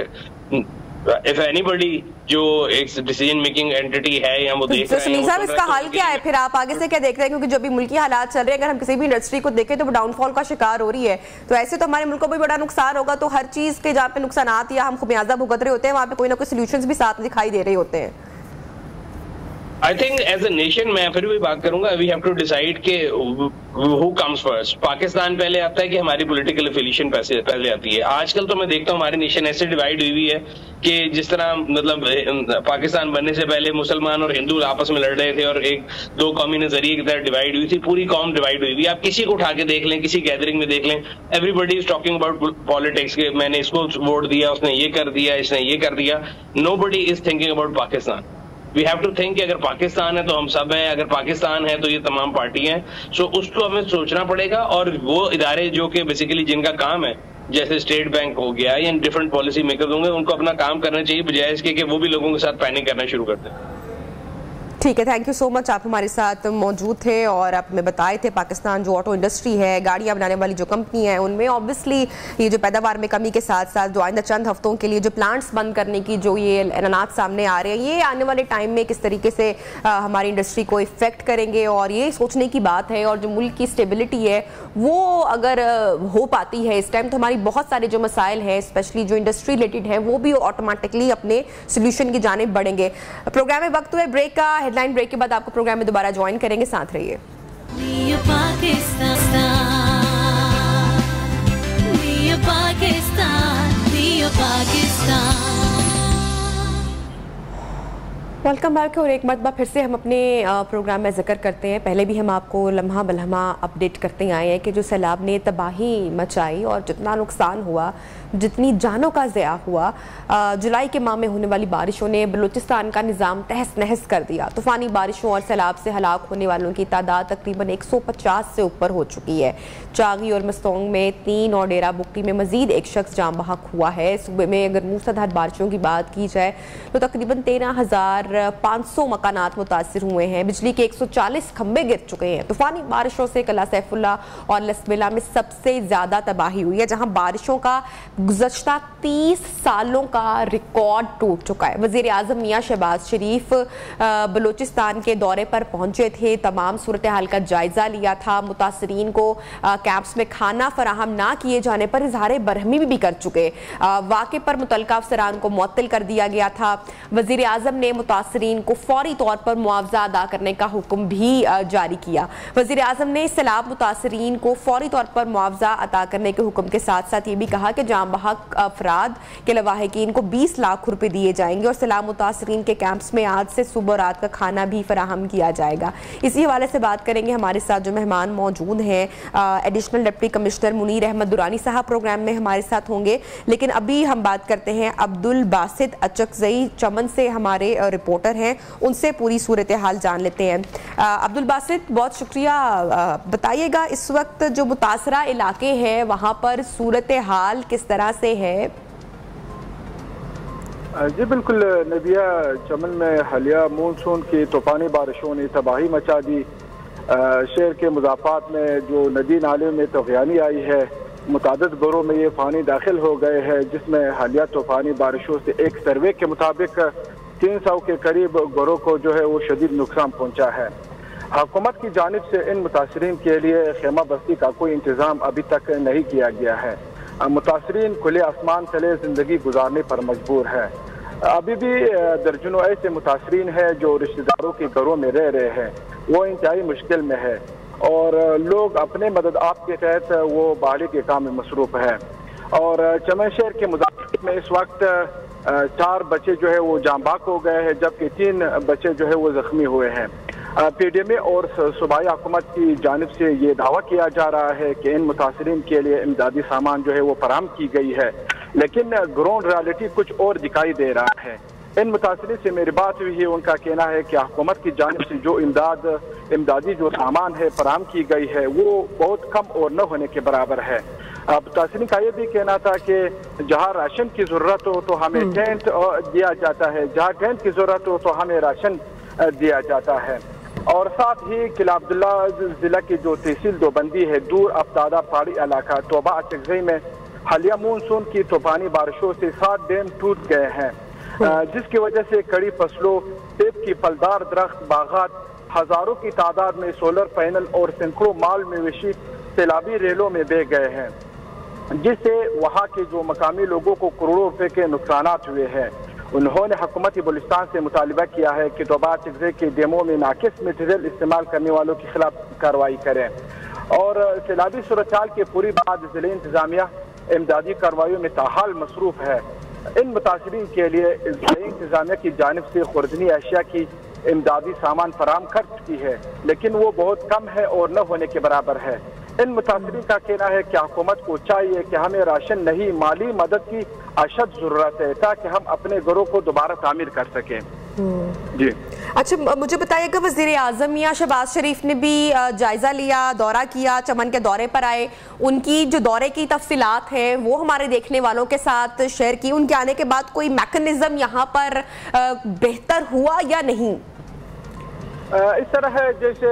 if anybody जो एक डिसीजन मेकिंग एंटिटी है या वो देख रहे हैं। सुनील साहब इसका हल क्या है फिर, आप आगे से क्या देख रहे हैं? क्योंकि जो भी मुल्की हालात चल रहे हैं अगर हम किसी भी इंडस्ट्री को देखें तो वो डाउनफॉल का शिकार हो रही है, तो ऐसे तो हमारे मुल्क को भी बड़ा नुकसान होगा। तो हर चीज के जहाँ पे नुकसान या हम खुमियाजा भुगत रहे होते हैं वहाँ पे कोई ना कोई सोल्यूशंस भी साथ दिखाई दे रहे होते हैं। I think as a nation मैं फिर भी बात करूंगा, वी हैव टू डिसाइड के हु कम्स फर्स्ट। पाकिस्तान पहले आता है कि हमारी पॉलिटिकल एफिलिएशन पहले आती है। आजकल तो मैं देखता हूँ हमारी नेशन ऐसे डिवाइड हुई है कि जिस तरह मतलब पाकिस्तान बनने से पहले मुसलमान और हिंदू आपस में लड़ रहे थे और एक दो कौमी नजरिए की तरह डिवाइड हुई थी, पूरी कौम डिवाइड हुई थी। आप किसी को उठा के देख लें, किसी गैदरिंग में देख लें, everybody is talking about politics के मैंने इसको वोट दिया, उसने ये कर दिया, इसने ये कर दिया। Nobody is thinking about Pakistan. We have to think कि अगर पाकिस्तान है तो हम सब हैं, अगर पाकिस्तान है तो ये तमाम पार्टी हैं। सो उसको हमें सोचना पड़ेगा और वो इदारे जो कि बेसिकली जिनका काम है जैसे स्टेट बैंक हो गया या डिफरेंट पॉलिसी मेकर्स होंगे उनको अपना काम करना चाहिए बजाय इसके कि वो भी लोगों के साथ पैनिक करना शुरू कर दें। ठीक है, थैंक यू सो मच, आप हमारे साथ मौजूद थे और आप हमें बताए थे पाकिस्तान जो ऑटो इंडस्ट्री है, गाड़ियां बनाने वाली जो कंपनी है, उनमें ऑब्वियसली ये जो पैदावार में कमी के साथ साथ जो आइंदा चंद हफ्तों के लिए जो प्लांट्स बंद करने की जो ये ऐलानात सामने आ रहे हैं, ये आने वाले टाइम में किस तरीके से हमारी इंडस्ट्री को इफेक्ट करेंगे। और ये सोचने की बात है और जो मुल्क की स्टेबिलिटी है वो अगर हो पाती है इस टाइम तो हमारी बहुत सारे जो मसाइल हैं स्पेशली जो इंडस्ट्री रिलेटेड है वो भी ऑटोमेटिकली अपने सोल्यूशन की जानिब बढ़ेंगे। प्रोग्राम में वक्त हुआ ब्रेक का, हेडलाइन ब्रेक के बाद आपको प्रोग्राम में दोबारा ज्वाइन करेंगे, साथ रहिए। Welcome back. और एक मरतबा फिर से हम अपने प्रोग्राम में जिक्र करते हैं, पहले भी हम आपको लम्हा बलम्हा अपडेट करते आए हैं कि जो सैलाब ने तबाही मचाई और जितना नुकसान हुआ, जितनी जानों का ज़िया हुआ, जुलाई के माह में होने वाली बारिशों ने बलूचिस्तान का निज़ाम तहस नहस कर दिया। तूफ़ानी बारिशों और सैलाब से हलाक होने वालों की तादाद तकरीबन 150 से ऊपर हो चुकी है। चागी और मस्तोंग में 3 और डेरा बुक्टी में मजीद एक शख्स जाम बहक हुआ है। सूबे में अगर मूसलाधार बारिशों की बात की जाए तो तकरीबन 13,500 मकानात मुतासिर हुए हैं। बिजली के 140 खंबे गिर चुके हैं। तूफानी बारिशों से कला सैफुल्ला और लसबेला में सबसे ज़्यादा तबाही हुई है, जहाँ बारिशों का गुज़श्ता 30 सालों का रिकॉर्ड टूट चुका है। वज़ीर आज़म मियाँ शहबाज शरीफ बलूचिस्तान के दौरे पर पहुंचे थे, तमाम सूरत हाल का जायजा लिया था। मुतासरीन को कैंप्स में खाना फराहम ना किए जाने पर इजहार बरहमी भी कर चुके। वाक़े पर मुतल्लिका अफसरान को मुअत्तल कर दिया गया था। वज़ीर आज़म ने मुतासरीन को फौरी तौर पर मुआवजा अदा करने का हुक्म भी जारी किया। वज़ीर आज़म ने सैलाब मुतासरीन को फौरी तौर पर मुआवजा अदा करने के हुक्म के साथ साथ ये भी कहा कि जाम बहक अफराद के लवाहिकीन को 20 लाख रुपए दिए जाएंगे और सैलाब मुतासरीन के कैंप्स में आज से सुबह रात का खाना भी फराहम किया जाएगा। इसी हवाले से बात करेंगे, हमारे साथ जो मेहमान मौजूद हैं, additional deputy commissioner Munir Ahmad Durrani साहब प्रोग्राम में हमारे साथ होंगे। लेकिन अभी हम बात करते हैं अब्दुल बासित अचकजई चमन से, हमारे रिपोर्टर हैं, उनसे पूरी सूरत हाल जान लेते हैं। अब्दुल बासित, बहुत शुक्रिया, बताइएगा इस वक्त जो मुतासरा इलाके हैं वहाँ पर सूरत हाल किस तरह से है? जी बिल्कुल नदिया, चमन में हालिया मानसून की तूफानी बारिशों ने तबाही मचा दी। शहर के मुजाफात में जो नदी नाले में तूफ़ानी आई है, मुतादिद घरों में ये पानी दाखिल हो गए हैं, जिसमें हालिया तूफ़ानी बारिशों से एक सर्वे के मुताबिक 300 के करीब घरों को जो है वो शदीद नुकसान पहुँचा है। हुकूमत की जानिब से इन मुतासरीन के लिए खेमा बस्ती का कोई इंतज़ाम अभी तक नहीं किया गया है। मुतासरीन खुले आसमान तले ज़िंदगी गुजारने पर मजबूर है। अभी भी दर्जनों ऐसे मुतासरीन हैं जो रिश्तेदारों के घरों में रह रहे हैं, वो इंतहाई मुश्किल में है और लोग अपने मदद आप के तहत वो बहाली के काम में मसरूफ़ है। और चमन शहर के मुदाफ़ में इस वक्त 4 बच्चे जो है वो जांबाक हो गए हैं, जबकि 3 बच्चे जो है वो ज़ख्मी हुए हैं। PDMA और सूबाई हुकूमत की जानिब से ये दावा किया जा रहा है कि इन मुतासरीन के लिए इमदादी सामान जो है वो फराहम की गई है, लेकिन ग्राउंड रियलिटी कुछ और दिखाई दे रहा है। इन मुतासरीन से मेरी बात हुई है, उनका कहना है कि हुकूमत की जानिब से जो इमदादी जो सामान है फराहम की गई है वो बहुत कम और न होने के बराबर है। मुतासरीन का ये भी कहना था कि जहाँ राशन की ज़रूरत हो तो हमें टेंट दिया जाता है, जहाँ टेंट की ज़रूरत हो तो हमें राशन दिया जाता है। और साथ ही किला अब्दुल्ला ज़िला की जो तहसील दोबंदी है, दूर अफ्तादा पहाड़ी इलाका तोबा अचगज़ई में हालिया मानसून की तूफ़ानी बारिशों से 7 डैम टूट गए हैं, जिसकी वजह से कड़ी फसलों, सेब की फलदार दरख्त बागात, हज़ारों की तादाद में सोलर पैनल और सैकड़ों माल मवेशी सैलाबी रेलों में बह गए हैं, जिससे वहाँ के जो मकामी लोगों को करोड़ों रुपए के नुकसान हुए हैं। उन्होंने हुकूमती बलूचिस्तान से मुतालबा किया है कि तोबा अचगज़ई के डेमो में नाकिस मटीरियल इस्तेमाल करने वालों के खिलाफ कार्रवाई करें और सैलाबी सूरत हाल के पूरी बाद ज़िले इंतज़ामिया इमदादी कार्रवाइयों में ताहाल मसरूफ़ है। इन मुतासरीन के लिए ज़िले इंतज़ामिया की जानिब से खुर्दनी अशिया की इमदादी सामान फराहम कर चुकी है, लेकिन वो बहुत कम है और न होने के बराबर है। इन मुतासरीन का कहना है कि हुकूमत को चाहिए कि हमें राशन नहीं, माली मदद की अशद ज़रूरत है ताकि हम अपने घरों को दोबारा तामीर कर सकें। जी अच्छा, मुझे बताइएगा, वज़ीर-ए-आज़म मियां शहबाज शरीफ ने भी जायज़ा लिया, दौरा किया, चमन के दौरे पर आए, उनकी जो दौरे की तफसीलात है वो हमारे देखने वालों के साथ शेयर की। उनके आने के बाद कोई मैकेनिज्म यहाँ पर बेहतर हुआ या नहीं? इस तरह है जैसे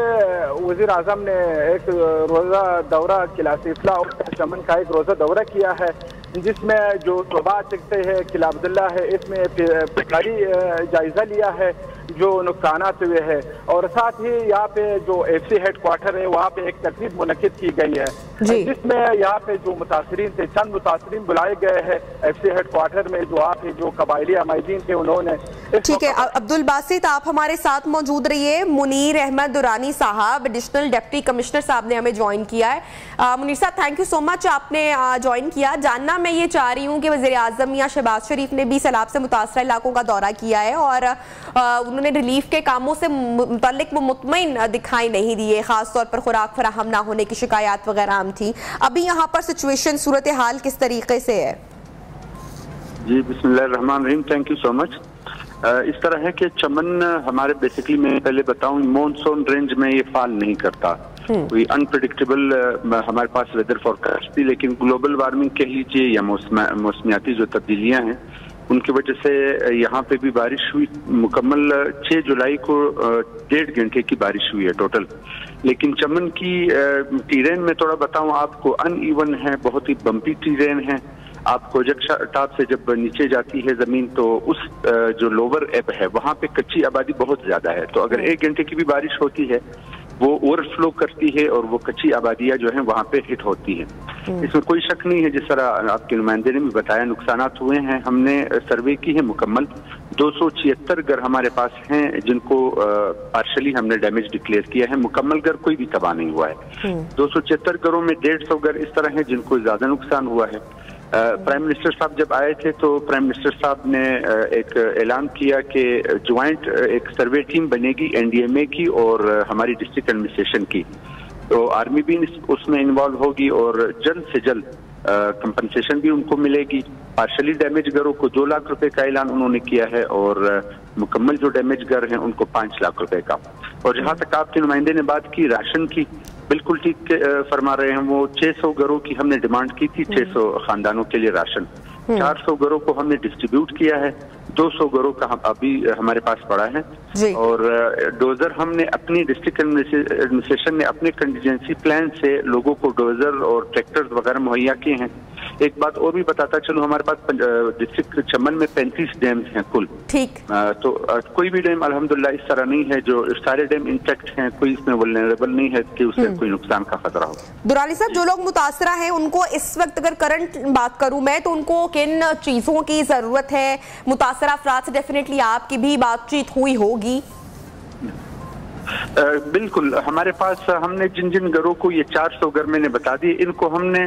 वज़ीर आज़म ने एक रोज़ा दौरा किला सिफला और चमन का एक रोज़ा दौरा किया है, जिसमें जो तोबा अचगज़ई है, किला अब्दुल्ला है, इसमें फिक्री जायज़ा लिया है जो नुकसान हुए हैं। और साथ ही यहाँ पे जो FC हेडक्वार्टर है वहाँ पे एक तकरीब मुनक़िद की गई है, जिसमें यहाँ पे जो मुतासरीन थे, चंद मुतासरीन बुलाए गए हैं FC हेडक्वार्टर में, जो आप जो कबायली अमायदीन थे उन्होंने। ठीक है अब्दुल बासित, आप हमारे साथ मौजूद रहिए। मुनीर अहमद दुरानी साहब, एडिशनल डिप्टी कमिश्नर साहब ने हमें ज्वाइन किया है। मुनीर साहब, थैंक यू सो मच, आपने ज्वाइन किया। जानना मैं ये चाह रही हूँ कि वज़ीर-ए-आज़म मियां शहबाज शरीफ ने भी सैलाब से मुतासरा इलाकों का दौरा किया है और उन्होंने रिलीफ के कामों से मुतल्लिक वो मुतमईन दिखाई नहीं दिए, खासतौर पर खुराक फराहम ना होने की शिकायत वगैरह आम थी। अभी यहाँ पर सिचुएशन, सूरत हाल किस तरीके से है? जी बिस्मिल्लाहिर्रहमानिर्रहीम, थैंक यू सो मच। इस तरह है कि चमन हमारे बेसिकली मैं पहले बताऊं मॉनसून रेंज में ये फॉल नहीं करता, कोई अनप्रेडिक्टेबल हमारे पास वेदर फोरकास्ट थी, लेकिन ग्लोबल वार्मिंग कह लीजिए या मौसमियाती जो तब्दीलियां हैं उनकी वजह से यहाँ पे भी बारिश हुई। मुकम्मल 6 जुलाई को 1.5 घंटे की बारिश हुई है टोटल, लेकिन चमन की टीरेन में थोड़ा बताऊं आपको, अनइवन है, बहुत ही बम्पी टीरेन है। आप कोजक टॉप से जब नीचे जाती है जमीन तो उस जो लोअर एब है वहाँ पे कच्ची आबादी बहुत ज्यादा है, तो अगर 1 घंटे की भी बारिश होती है वो ओवरफ्लो करती है और वो कच्ची आबादियां जो हैं वहाँ पे हिट होती है। इसमें कोई शक नहीं है, जिस तरह आपके नुमाइंदे ने भी बताया नुकसानात हुए हैं। हमने सर्वे की है मुकम्मल, 276 घर हमारे पास हैं जिनको पार्शली हमने डैमेज डिक्लेयर किया है, मुकम्मल घर कोई भी तबाह नहीं हुआ है। 276 घरों में 150 घर इस तरह है जिनको ज्यादा नुकसान हुआ है। प्राइम मिनिस्टर साहब जब आए थे तो प्राइम मिनिस्टर साहब ने एक ऐलान किया कि ज्वाइंट एक सर्वे टीम बनेगी NDMA की और हमारी डिस्ट्रिक्ट एडमिनिस्ट्रेशन की, तो आर्मी भी उसमें इन्वॉल्व होगी और जल्द से जल्द कंपनसेशन भी उनको मिलेगी। पार्शली डैमेज घरों को 2 लाख रुपए का ऐलान उन्होंने किया है और मुकम्मल जो डैमेज घर हैं उनको 5 लाख रुपए का। और जहाँ तक आपके नुमाइंदे ने बात की राशन की, बिल्कुल ठीक फरमा रहे हैं, वो 600 घरों की हमने डिमांड की थी, 600 खानदानों के लिए राशन, 400 घरों को हमने डिस्ट्रीब्यूट किया है, 200 घरों का अभी हमारे पास पड़ा है। और डोजर हमने अपनी डिस्ट्रिक्ट एडमिनिस्ट्रेशन ने अपने कंटीजेंसी प्लान से लोगों को डोजर और ट्रैक्टर्स वगैरह मुहैया किए हैं। एक बात और भी बताता चलूं, हमारे पास डिस्ट्रिक्ट चमन में 35 डैम्स हैं कुल। ठीक। तो कोई भी डैम अल्हम्दुलिल्लाह इस तरह नहीं है, जो सारे डैम इंटैक्ट हैं, कोई इसमें वल्नरेबल नहीं है कि उससे कोई नुकसान का खतरा हो। दुरानी साहब, जो लोग मुतासरा हैं उनको इस वक्त अगर करंट बात करूं मैं, तो उनको किन चीजों की जरूरत है? मुतासरा अफराद से डेफिनेटली आपकी भी बातचीत हुई होगी। बिल्कुल, हमारे पास हमने जिन जिन घरों को ये 400 घर मैंने बता दिए, इनको हमने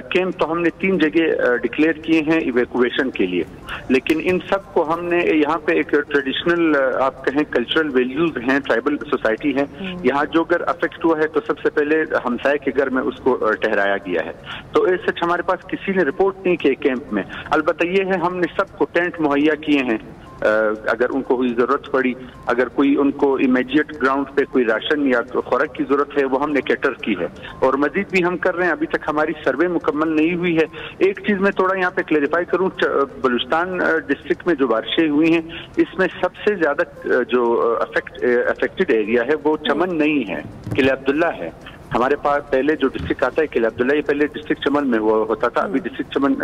कैंप तो हमने 3 जगह डिक्लेयर किए हैं इवैक्यूएशन के लिए, लेकिन इन सब को हमने यहाँ पे एक ट्रेडिशनल आप कहें कल्चरल वैल्यूज हैं, ट्राइबल सोसाइटी है, यहाँ जो घर अफेक्ट हुआ है तो सबसे पहले हमसाये के घर में उसको ठहराया गया है। तो ऐसे हमारे पास किसी ने रिपोर्ट नहीं की कैंप में। अलबत्ता ये है हमने सबको टेंट मुहैया किए हैं, अगर उनको कोई जरूरत पड़ी, अगर कोई उनको इमीडिएट ग्राउंड पे कोई राशन या खुराक की जरूरत है वो हमने कैटर की है, और मजीद भी हम कर रहे हैं। अभी तक हमारी सर्वे मुकम्मल नहीं हुई है। एक चीज मैं थोड़ा यहाँ पे क्लेरिफाई करूँ, बलूचिस्तान डिस्ट्रिक्ट में जो बारिशें हुई हैं इसमें सबसे ज्यादा जो अफेक्टेड एरिया है वो चमन नहीं है, किले अब्दुल्ला है। हमारे पास पहले जो डिस्ट्रिक्ट आता है किला अब्दुल्ला, ये पहले डिस्ट्रिक्ट चमन में वो होता था, अभी डिस्ट्रिक्ट चमन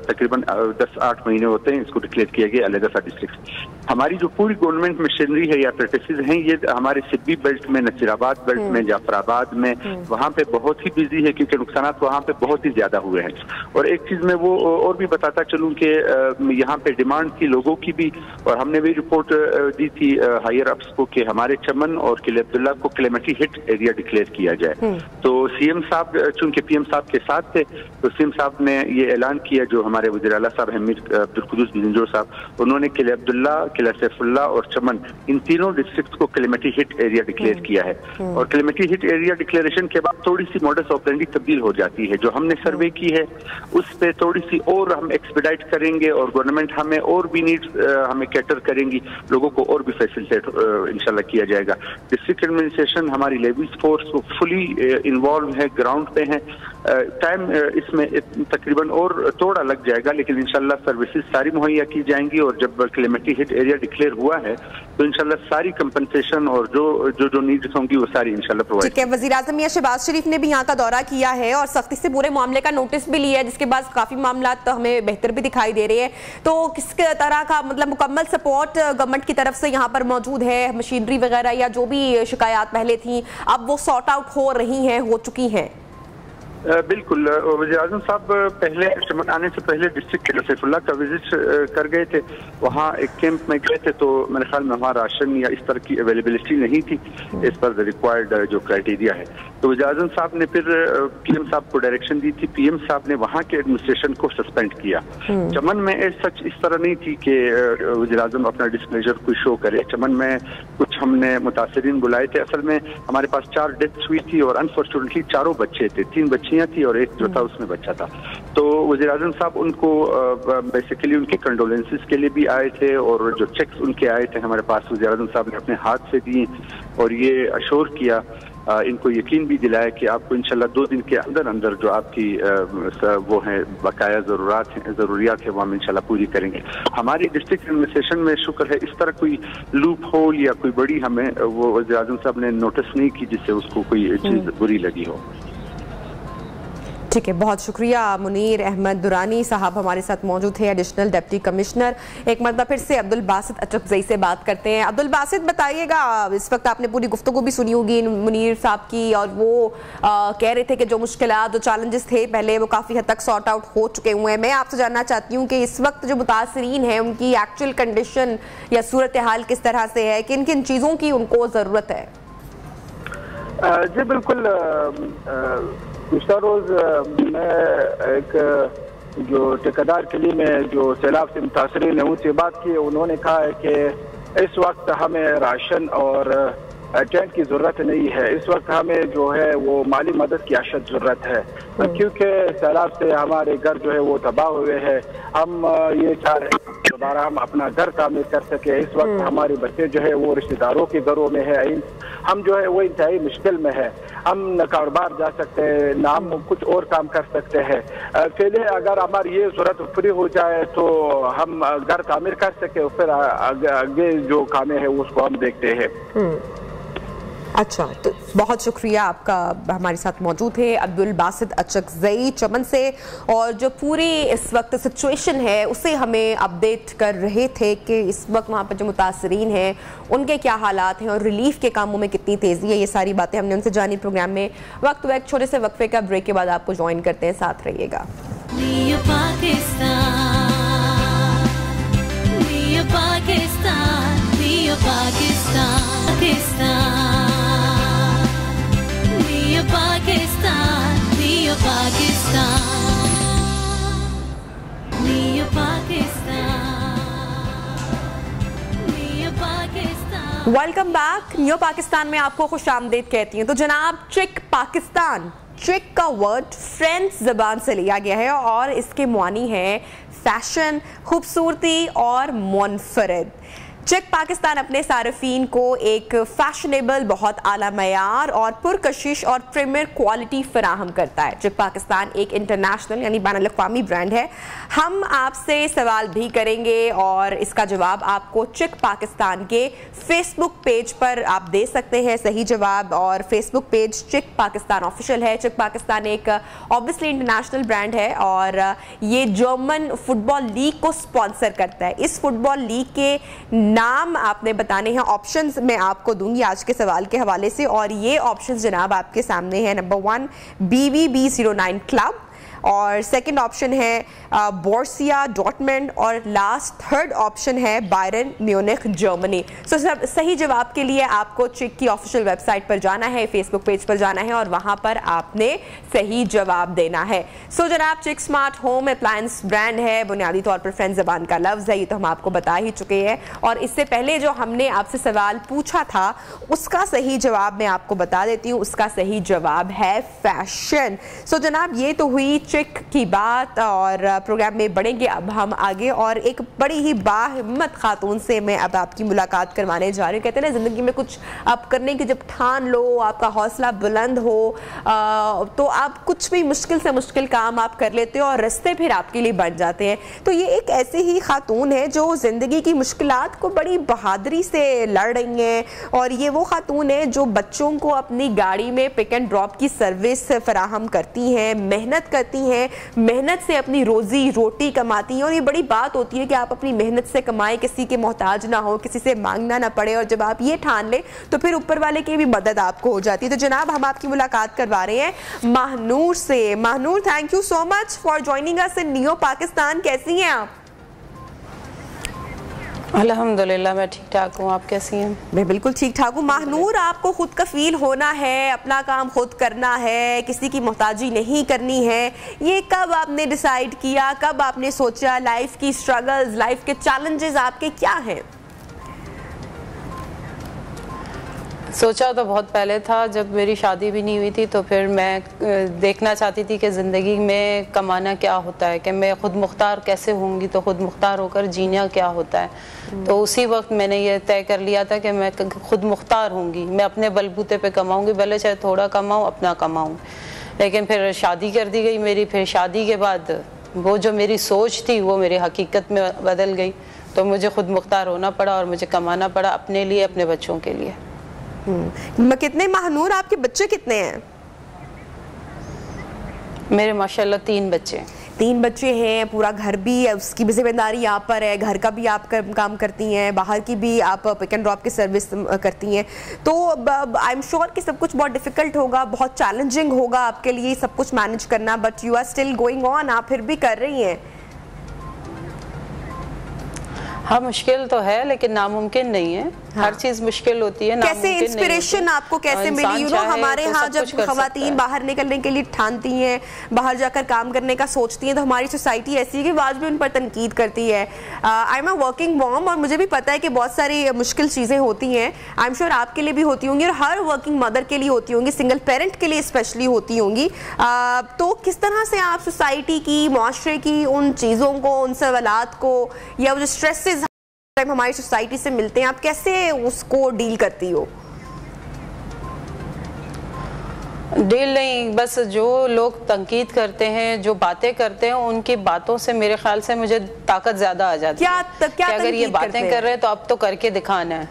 तकरीबन 10-8 महीने होते हैं इसको डिक्लेयर किया गया अलग सा डिस्ट्रिक्ट। हमारी जो पूरी गवर्नमेंट मशीनरी है या प्रैक्टिसेस हैं ये हमारे सिब्बी बेल्ट में, नसीराबाद बेल्ट में, जाफराबाद में, वहाँ पे बहुत ही बिजी है क्योंकि नुकसान वहाँ पे बहुत ही ज्यादा हुए हैं। और एक चीज मैं वो और भी बताता चलूँ कि यहाँ पे डिमांड थी लोगों की भी, और हमने भी रिपोर्ट दी थी हायर अप्स को कि हमारे चमन और किले अब्दुल्ला को क्लेमेटी हिट एरिया डिक्लेयर किया जाए। तो सीएम साहब चूंकि पीएम साहब के साथ थे तो सीएम साहब ने ये ऐलान किया, जो हमारे वज़ीर आला साहब हमीद अब्दुल कुद्दूस बिजंजोर साहब, उन्होंने किले अब्दुल्ला, किला सैफुल्ला और चमन इन तीनों डिस्ट्रिक्ट को क्लेमेटी हिट एरिया डिक्लेयर किया है। और क्लेमेटी हिट एरिया डिक्लेरेशन के बाद थोड़ी सी मॉडस ऑपरेंडी तब्दील हो जाती है, जो हमने सर्वे की है उस पर थोड़ी सी और हम एक्सपेडाइट करेंगे और गवर्नमेंट हमें और भी नीड्स हमें कैटर करेंगी, लोगों को और भी फैसिलिटेट इंशाल्लाह किया जाएगा। डिस्ट्रिक्ट एडमिनिस्ट्रेशन हमारी लेवीज फोर्स वो फुली इन्वॉल्व है, ग्राउंड पे है। टाइम इसमें तकरीबन और थोड़ा लग जाएगा, लेकिन इंशाल्लाह सर्विसेज सारी मुहैया की जाएंगी। और जब क्लेमेटी हिट एरिया डिक्लेयर हुआ है तो इंशाल्लाह सारी कंपनसेशन और जो नीड्स होंगी वो सारी इंशाल्लाह प्रोवाइड। ठीक है, वज़ीर आज़म मियां शहबाज शरीफ ने भी यहाँ का दौरा किया है और सख्ती से पूरे मामले का नोटिस भी लिया है, जिसके बाद काफी मामला तो हमें बेहतर भी दिखाई दे रहे हैं। तो किस तरह का मतलब मुकम्मल सपोर्ट गवर्नमेंट की तरफ से यहाँ पर मौजूद है? मशीनरी वगैरह या जो भी शिकायत पहले थी अब वो सॉर्ट आउट हो रही हैं, हो चुकी हैं? बिल्कुल, वज़ीर आज़म साहब पहले चमन आने से पहले डिस्ट्रिक्ट सैफुल्ला का विजिट कर गए थे, वहाँ एक कैंप में गए थे, तो मेरे ख्याल में वहाँ राशन या इस तरह की अवेलेबिलिटी नहीं थी इस पर रिक्वायर्ड जो क्राइटेरिया है। तो वज़ीर आज़म साहब ने फिर पीएम साहब को डायरेक्शन दी थी, पीएम साहब ने वहाँ के एडमिनिस्ट्रेशन को सस्पेंड किया। चमन में सच इस तरह नहीं थी कि वज़ीर आज़म अपना डिस्प्लेजर कोई शो करे। चमन में कुछ हमने मुतासरीन बुलाए थे, असल में हमारे पास 4 डेथ्स हुई थी और अनफॉर्चुनेटली 4 बच्चे थे, 3 बच्चियां थी और एक जो था उसमें बच्चा था। तो वज़ीर आज़म साहब उनको बेसिकली उनके कंडोलेंसेस के लिए भी आए थे और जो चेक्स उनके आए थे हमारे पास वज़ीर आज़म साहब ने अपने हाथ से दिए और ये अश्योर किया, इनको यकीन भी दिलाया कि आपको इंशाल्लाह 2 दिन के अंदर अंदर जो आपकी वो है बकाया ज़रूरियात है वो हम इंशाल्लाह पूरी करेंगे। हमारी डिस्ट्रिक्ट एडमिनिस्ट्रेशन में शुक्र है इस तरह कोई लूप होल या कोई बड़ी हमें वो वज़ीर आज़म साहब ने नोटिस नहीं की जिससे उसको कोई चीज़ बुरी लगी हो। ठीक है, बहुत शुक्रिया। मुनीर अहमद दुरानी साहब हमारे साथ मौजूद थे, एडिशनल डिप्टी कमिश्नर। एक मरतबा फिर से अब्दुल बासित अचकजई से बात करते हैं। अब्दुल बासित, बताइएगा, इस वक्त आपने पूरी गुफ्तगू भी सुनी होगी मुनीर साहब की, और वो कह रहे थे कि जो मुश्किलात, जो चैलेंजेस थे पहले वो काफ़ी हद तक सॉर्ट आउट हो चुके हुए हैं। मैं आपसे जानना चाहती हूँ कि इस वक्त जो मुतासरीन हैं उनकी एक्चुअल कंडीशन या सूरत हाल किस तरह से है, किन किन चीज़ों की उनको ज़रूरत है? जी बिल्कुल, पिछला रोज मैं एक जो ठेकेदार के लिए में जो सैलाब से मुतासरीन है उनसे बात की, उन्होंने कहा है कि इस वक्त हमें राशन और टेंट की जरूरत नहीं है, इस वक्त हमें जो है वो माली मदद की अशद जरूरत है, क्योंकि सैलाब से हमारे घर जो है वो तबाह हुए हैं। हम ये चाह रहे हैं दोबारा हम अपना घर तामीर कर सके। इस वक्त हमारे बच्चे जो है वो रिश्तेदारों के घरों में है, हम जो है वो इंतहाई मुश्किल में है। हम न कारोबार जा सकते हैं, ना हम कुछ और काम कर सकते हैं। पहले अगर हमारी ये जरूरत पूरी हो जाए तो हम घर तामीर कर सके, फिर आगे जो कामें हैं उसको हम देखते हैं। अच्छा, तो बहुत शुक्रिया आपका हमारे साथ मौजूद है अब्दुल बासित अचकजई चमन से, और जो पूरी इस वक्त सिचुएशन है उसे हमें अपडेट कर रहे थे कि इस वक्त वहाँ पर जो मुतासरीन हैं उनके क्या हालात हैं और रिलीफ के कामों में कितनी तेज़ी है। ये सारी बातें हमने उनसे जानी। प्रोग्राम में वक्त हुआ एक छोटे से वक्फे का, ब्रेक के बाद आपको ज्वाइन करते हैं, साथ रहिएगा। Welcome back. न्यू पाकिस्तान में आपको खुश आमदीद कहती हैं। तो जनाब, चिक पाकिस्तान, चिक का वर्ड फ्रेंच ज़बान से लिया गया है और इसके मानी है फैशन, खूबसूरती और मुनफरिद। चिक पाकिस्तान अपने सार्फिन को एक फैशनेबल, बहुत आला मयार और पुरकशिश और प्रीमियर क्वालिटी फराहम करता है। चिक पाकिस्तान एक इंटरनेशनल यानी बैनुल अक़वामी ब्रांड है। हम आपसे सवाल भी करेंगे और इसका जवाब आपको चिक पाकिस्तान के फेसबुक पेज पर आप दे सकते हैं सही जवाब, और फेसबुक पेज चिक पाकिस्तान ऑफिशियल है। चिक पाकिस्तान एक ऑब्वियसली इंटरनेशनल ब्रांड है और ये जर्मन फुटबॉल लीग को स्पॉन्सर करता है। इस फुटबॉल लीग के नाम आपने बताने हैं, ऑप्शंस मैं आपको दूंगी आज के सवाल के हवाले से, और ये ऑप्शंस जनाब आपके सामने है। नंबर 1 BVB09 क्लब, और सेकंड ऑप्शन है बोर्सिया डॉर्टमंड, और लास्ट थर्ड ऑप्शन है बायरन म्यूनिख जर्मनी। सो सही जवाब के लिए आपको चिक की ऑफिशियल वेबसाइट पर जाना है, फेसबुक पेज पर जाना है और वहां पर आपने सही जवाब देना है। सो जनाब, चिक स्मार्ट होम अप्लायंस ब्रांड है, बुनियादी तौर पर फ्रेंच ज़बान का लफ्ज़ है, ये तो हम आपको बता ही चुके हैं। और इससे पहले जो हमने आपसे सवाल पूछा था उसका सही जवाब मैं आपको बता देती हूँ, उसका सही जवाब है फैशन। सो जनाब, ये तो हुई चिक की बात और प्रोग्राम में बढ़ेंगे अब हम आगे, और एक बड़ी ही बाहिम्मत खातून से मैं अब आपकी मुलाकात करवाने जा रही हूँ। कहते हैं ना, ज़िंदगी में कुछ आप करने की जब ठान लो, आपका हौसला बुलंद हो, तो आप कुछ भी मुश्किल से मुश्किल काम आप कर लेते हो और रास्ते फिर आपके लिए बन जाते हैं। तो ये एक ऐसी ही खातून है जो ज़िंदगी की मुश्किलात को बड़ी बहादुरी से लड़ रही हैं, और ये वो खातून है जो बच्चों को अपनी गाड़ी में पिक एंड ड्रॉप की सर्विस फराहम करती हैं, मेहनत करती हैं, मेहनत से अपनी रोजी रोटी कमाती हैं। और ये बड़ी बात होती है कि आप अपनी मेहनत से कमाएं, किसी के मोहताज ना हो, किसी से मांगना ना पड़े, और जब आप ये ठान लें तो फिर ऊपर वाले की भी मदद आपको हो जाती है। तो जनाब, हम आपकी मुलाकात करवा रहे हैं महानूर से। Mahnoor, thank you so much for joining us in new Pakistan. कैसी हैं आप? अल्हम्दुलिल्लाह, मैं ठीक ठाक हूँ। आप कैसी हैं? मैं बिल्कुल ठीक ठाक हूँ। महानूर, आपको खुद कफील होना है, अपना काम खुद करना है, किसी की मोहताजी नहीं करनी है, ये कब आपने डिसाइड किया, कब आपने सोचा? लाइफ की स्ट्रगल्स, लाइफ के चैलेंजेस आपके क्या हैं? सोचा तो बहुत पहले था, जब मेरी शादी भी नहीं हुई थी, तो फिर मैं देखना चाहती थी कि ज़िंदगी में कमाना क्या होता है, कि मैं खुद मुख्तार कैसे होंगी, तो खुद मुख्तार होकर जीना क्या होता है। तो उसी वक्त मैंने ये तय कर लिया था कि मैं खुद मुख्तार होंगी, मैं अपने बलबूते पे कमाऊंगी, भले चाहे थोड़ा कमाऊँ, अपना कमाऊँ। लेकिन फिर शादी कर दी गई मेरी। फिर शादी के बाद वो जो मेरी सोच थी वो मेरी हकीकत में बदल गई, तो मुझे खुद मुख्तार होना पड़ा और मुझे कमाना पड़ा अपने लिए, अपने बच्चों के लिए। कितने महानूर, आपके बच्चे कितने हैं? मेरे माशाल्लाह 3 बच्चे। 3 बच्चे हैं, पूरा घर भी है, उसकी भी जिम्मेदारी यहाँ पर है, घर का भी आप काम करती हैं, बाहर की भी आप पिक एंड ड्रॉप की सर्विस करती हैं। तो आई एम श्योर कि सब कुछ बहुत डिफिकल्ट होगा, बहुत चैलेंजिंग होगा आपके लिए सब कुछ मैनेज करना, but you are still going on, आप फिर भी कर रही हैं। हाँ, मुश्किल तो है लेकिन नामुमकिन नहीं है। हर चीज मुश्किल होती है। कैसे इंस्पिरेशन आपको कैसे मिली? हमारे यहाँ जब खवातीन बाहर निकलने के लिए ठानती हैं, बाहर जाकर काम करने का सोचती हैं, तो हमारी सोसाइटी ऐसी है कि आज भी उन पर तनकीद करती है। I am a working mom और मुझे भी पता है कि बहुत सारी मुश्किल चीज़ें होती हैं। आई एम श्योर आपके लिए भी होती होंगी और हर वर्किंग मदर के लिए होती होंगी, सिंगल पेरेंट के लिए स्पेशली होती होंगी। तो किस तरह से आप सोसाइटी की, माशरे की उन चीज़ों को, उन सवालात को या वो जो स्ट्रेसेस हमारी सोसाइटी से मिलते हैं, आप कैसे उसको डील करती हो? डील नहीं, बस जो लोग तनकीद करते हैं, जो बातें करते हैं, उनकी बातों से मेरे ख्याल से मुझे ताकत ज्यादा आ जाती है। क्या अगर ये बातें कर रहे हैं तो अब तो करके दिखाना है।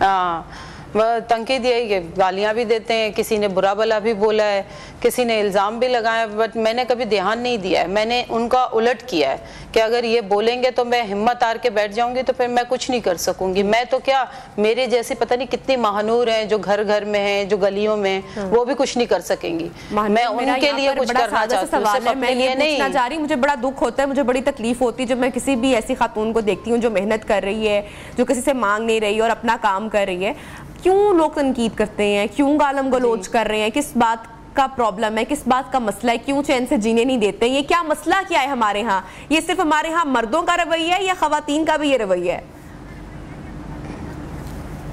हाँ, वह तनकीद यही है, गालियाँ भी देते हैं, किसी ने बुरा भला भी बोला है, किसी ने इल्ज़ाम भी लगाया, बट मैंने कभी ध्यान नहीं दिया है। मैंने उनका उलट किया है कि अगर ये बोलेंगे तो मैं हिम्मत हार के बैठ जाऊंगी, तो फिर मैं कुछ नहीं कर सकूंगी। मैं तो क्या, मेरे जैसे पता नहीं कितनी महानूर हैं जो घर घर में हैं, जो गलियों में, वो भी कुछ नहीं कर सकेंगी। मैं उनके लिए कुछ करना चाहती हूँ, अपने लिए नहीं। जा रही, मुझे बड़ा दुख होता है, मुझे बड़ी तकलीफ होती है जब मैं किसी भी ऐसी खातून को देखती हूँ जो मेहनत कर रही है, जो किसी से मांग नहीं रही और अपना काम कर रही है। क्यों लोग तनकीद करते हैं, क्यों गालम गलोच कर रहे हैं, किस बात का प्रॉब्लम है, किस बात का मसला है, क्यों चैन से जीने नहीं देते? ये क्या मसला क्या है हमारे यहाँ? ये सिर्फ हमारे यहाँ मर्दों का रवैया है या खवातीन का भी ये रवैया है?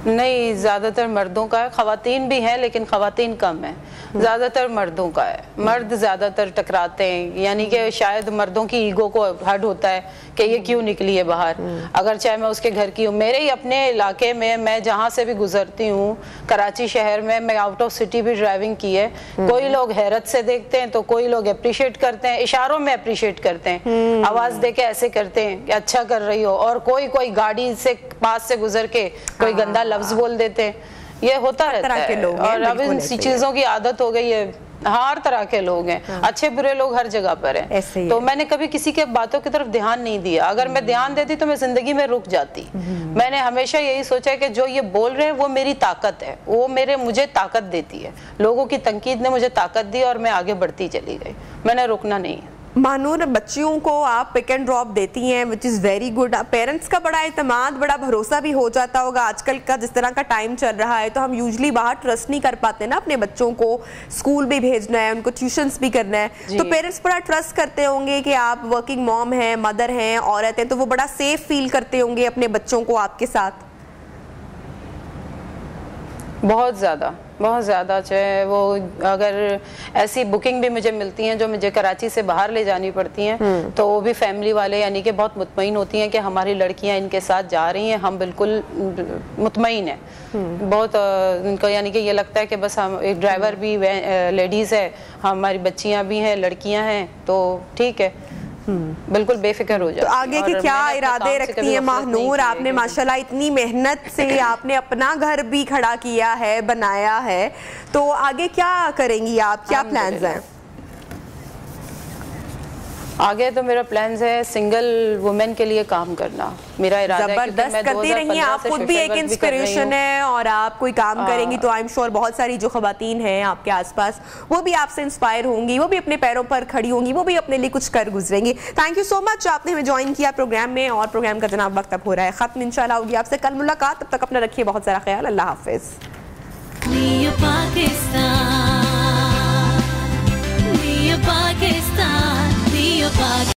नहीं, ज्यादातर मर्दों का है, खवातीन भी है लेकिन खवातीन कम है, ज्यादातर मर्दों का है। मर्द ज्यादातर टकराते हैं, यानी कि शायद मर्दों की ईगो को हर्ट होता है कि ये क्यों निकली है बाहर, अगर चाहे मैं उसके घर की हूँ। मेरे ही अपने इलाके में, मैं जहाँ से भी गुजरती हूँ, कराची शहर में, मैं आउट ऑफ सिटी भी ड्राइविंग की है, कोई लोग हैरत से देखते हैं तो कोई लोग अप्रिशिएट करते हैं, इशारों में अप्रिशिएट करते हैं, आवाज दे के ऐसे करते हैं कि अच्छा कर रही हो, और कोई गाड़ी से पास से गुजर के कोई गंदा लफ्ज बोल देते हैं। ये होता रहता है और अब इन चीजों की आदत हो गई है। हर तरह के लोग हैं, अच्छे बुरे लोग हर जगह पर हैं। तो मैंने कभी किसी के बातों की तरफ ध्यान नहीं दिया। अगर मैं ध्यान देती तो मैं जिंदगी में रुक जाती। मैंने हमेशा यही सोचा है कि जो ये बोल रहे हैं वो मेरी ताकत है, वो मुझे ताकत देती है। लोगों की तनकीद ने मुझे ताकत दी और मैं आगे बढ़ती चली गई, मैंने रुकना नहीं है। महानूर, बच्चियों को आप पिक एंड ड्रॉप देती हैं, which is very good. Parents का बड़ा एतमाद, बड़ा भरोसा भी हो जाता होगा। आजकल का जिस तरह का टाइम चल रहा है तो हम यूजली बाहर ट्रस्ट नहीं कर पाते ना, अपने बच्चों को स्कूल भी भेजना है, उनको ट्यूशन्स भी करना है, तो पेरेंट्स बड़ा ट्रस्ट करते होंगे कि आप वर्किंग मॉम हैं, मदर हैं, औरत हैं, तो वो बड़ा सेफ फील करते होंगे अपने बच्चों को आपके साथ। बहुत ज़्यादा चाहे वो, अगर ऐसी बुकिंग भी मुझे मिलती हैं जो मुझे कराची से बाहर ले जानी पड़ती हैं, तो वो भी फैमिली वाले यानी कि बहुत मुतमईन होती हैं कि हमारी लड़कियां इनके साथ जा रही हैं, हम बिल्कुल मुतमईन हैं। बहुत उनको यानी कि ये लगता है कि बस हम, एक ड्राइवर भी लेडीज़ है, हमारी बच्चियाँ भी हैं, लड़कियाँ हैं, तो ठीक है, बिल्कुल बेफिक्र हो जाए। तो आगे के क्या इरादे रखती हैं महानूर? आपने माशाल्लाह इतनी मेहनत से आपने अपना घर भी खड़ा किया है, बनाया है, तो आगे क्या करेंगी आप, क्या प्लान्स हैं? आगे तो मेरा प्लान है सिंगल वुमेन के लिए काम करना। मेरा इरादा है कि मैं करती रही, आप खुद भी एक इंस्पिरेशन है और आप कोई काम करेंगी तो आई एम श्योर बहुत सारी जो खवातीन हैं आपके आसपास वो भी आपसे इंस्पायर होंगी, वो भी अपने पैरों पर खड़ी होंगी, वो भी अपने लिए कुछ कर गुजरेंगी। थैंक यू सो मच, आपने हमें ज्वाइन किया प्रोग्राम में, और प्रोग्राम का जनाब वक्त अब हो रहा है खत्म। इंशाल्लाह होगी आपसे कल मुलाकात, तब तक अपना रखिए बहुत सारा ख्याल। अल्लाह हाफिज।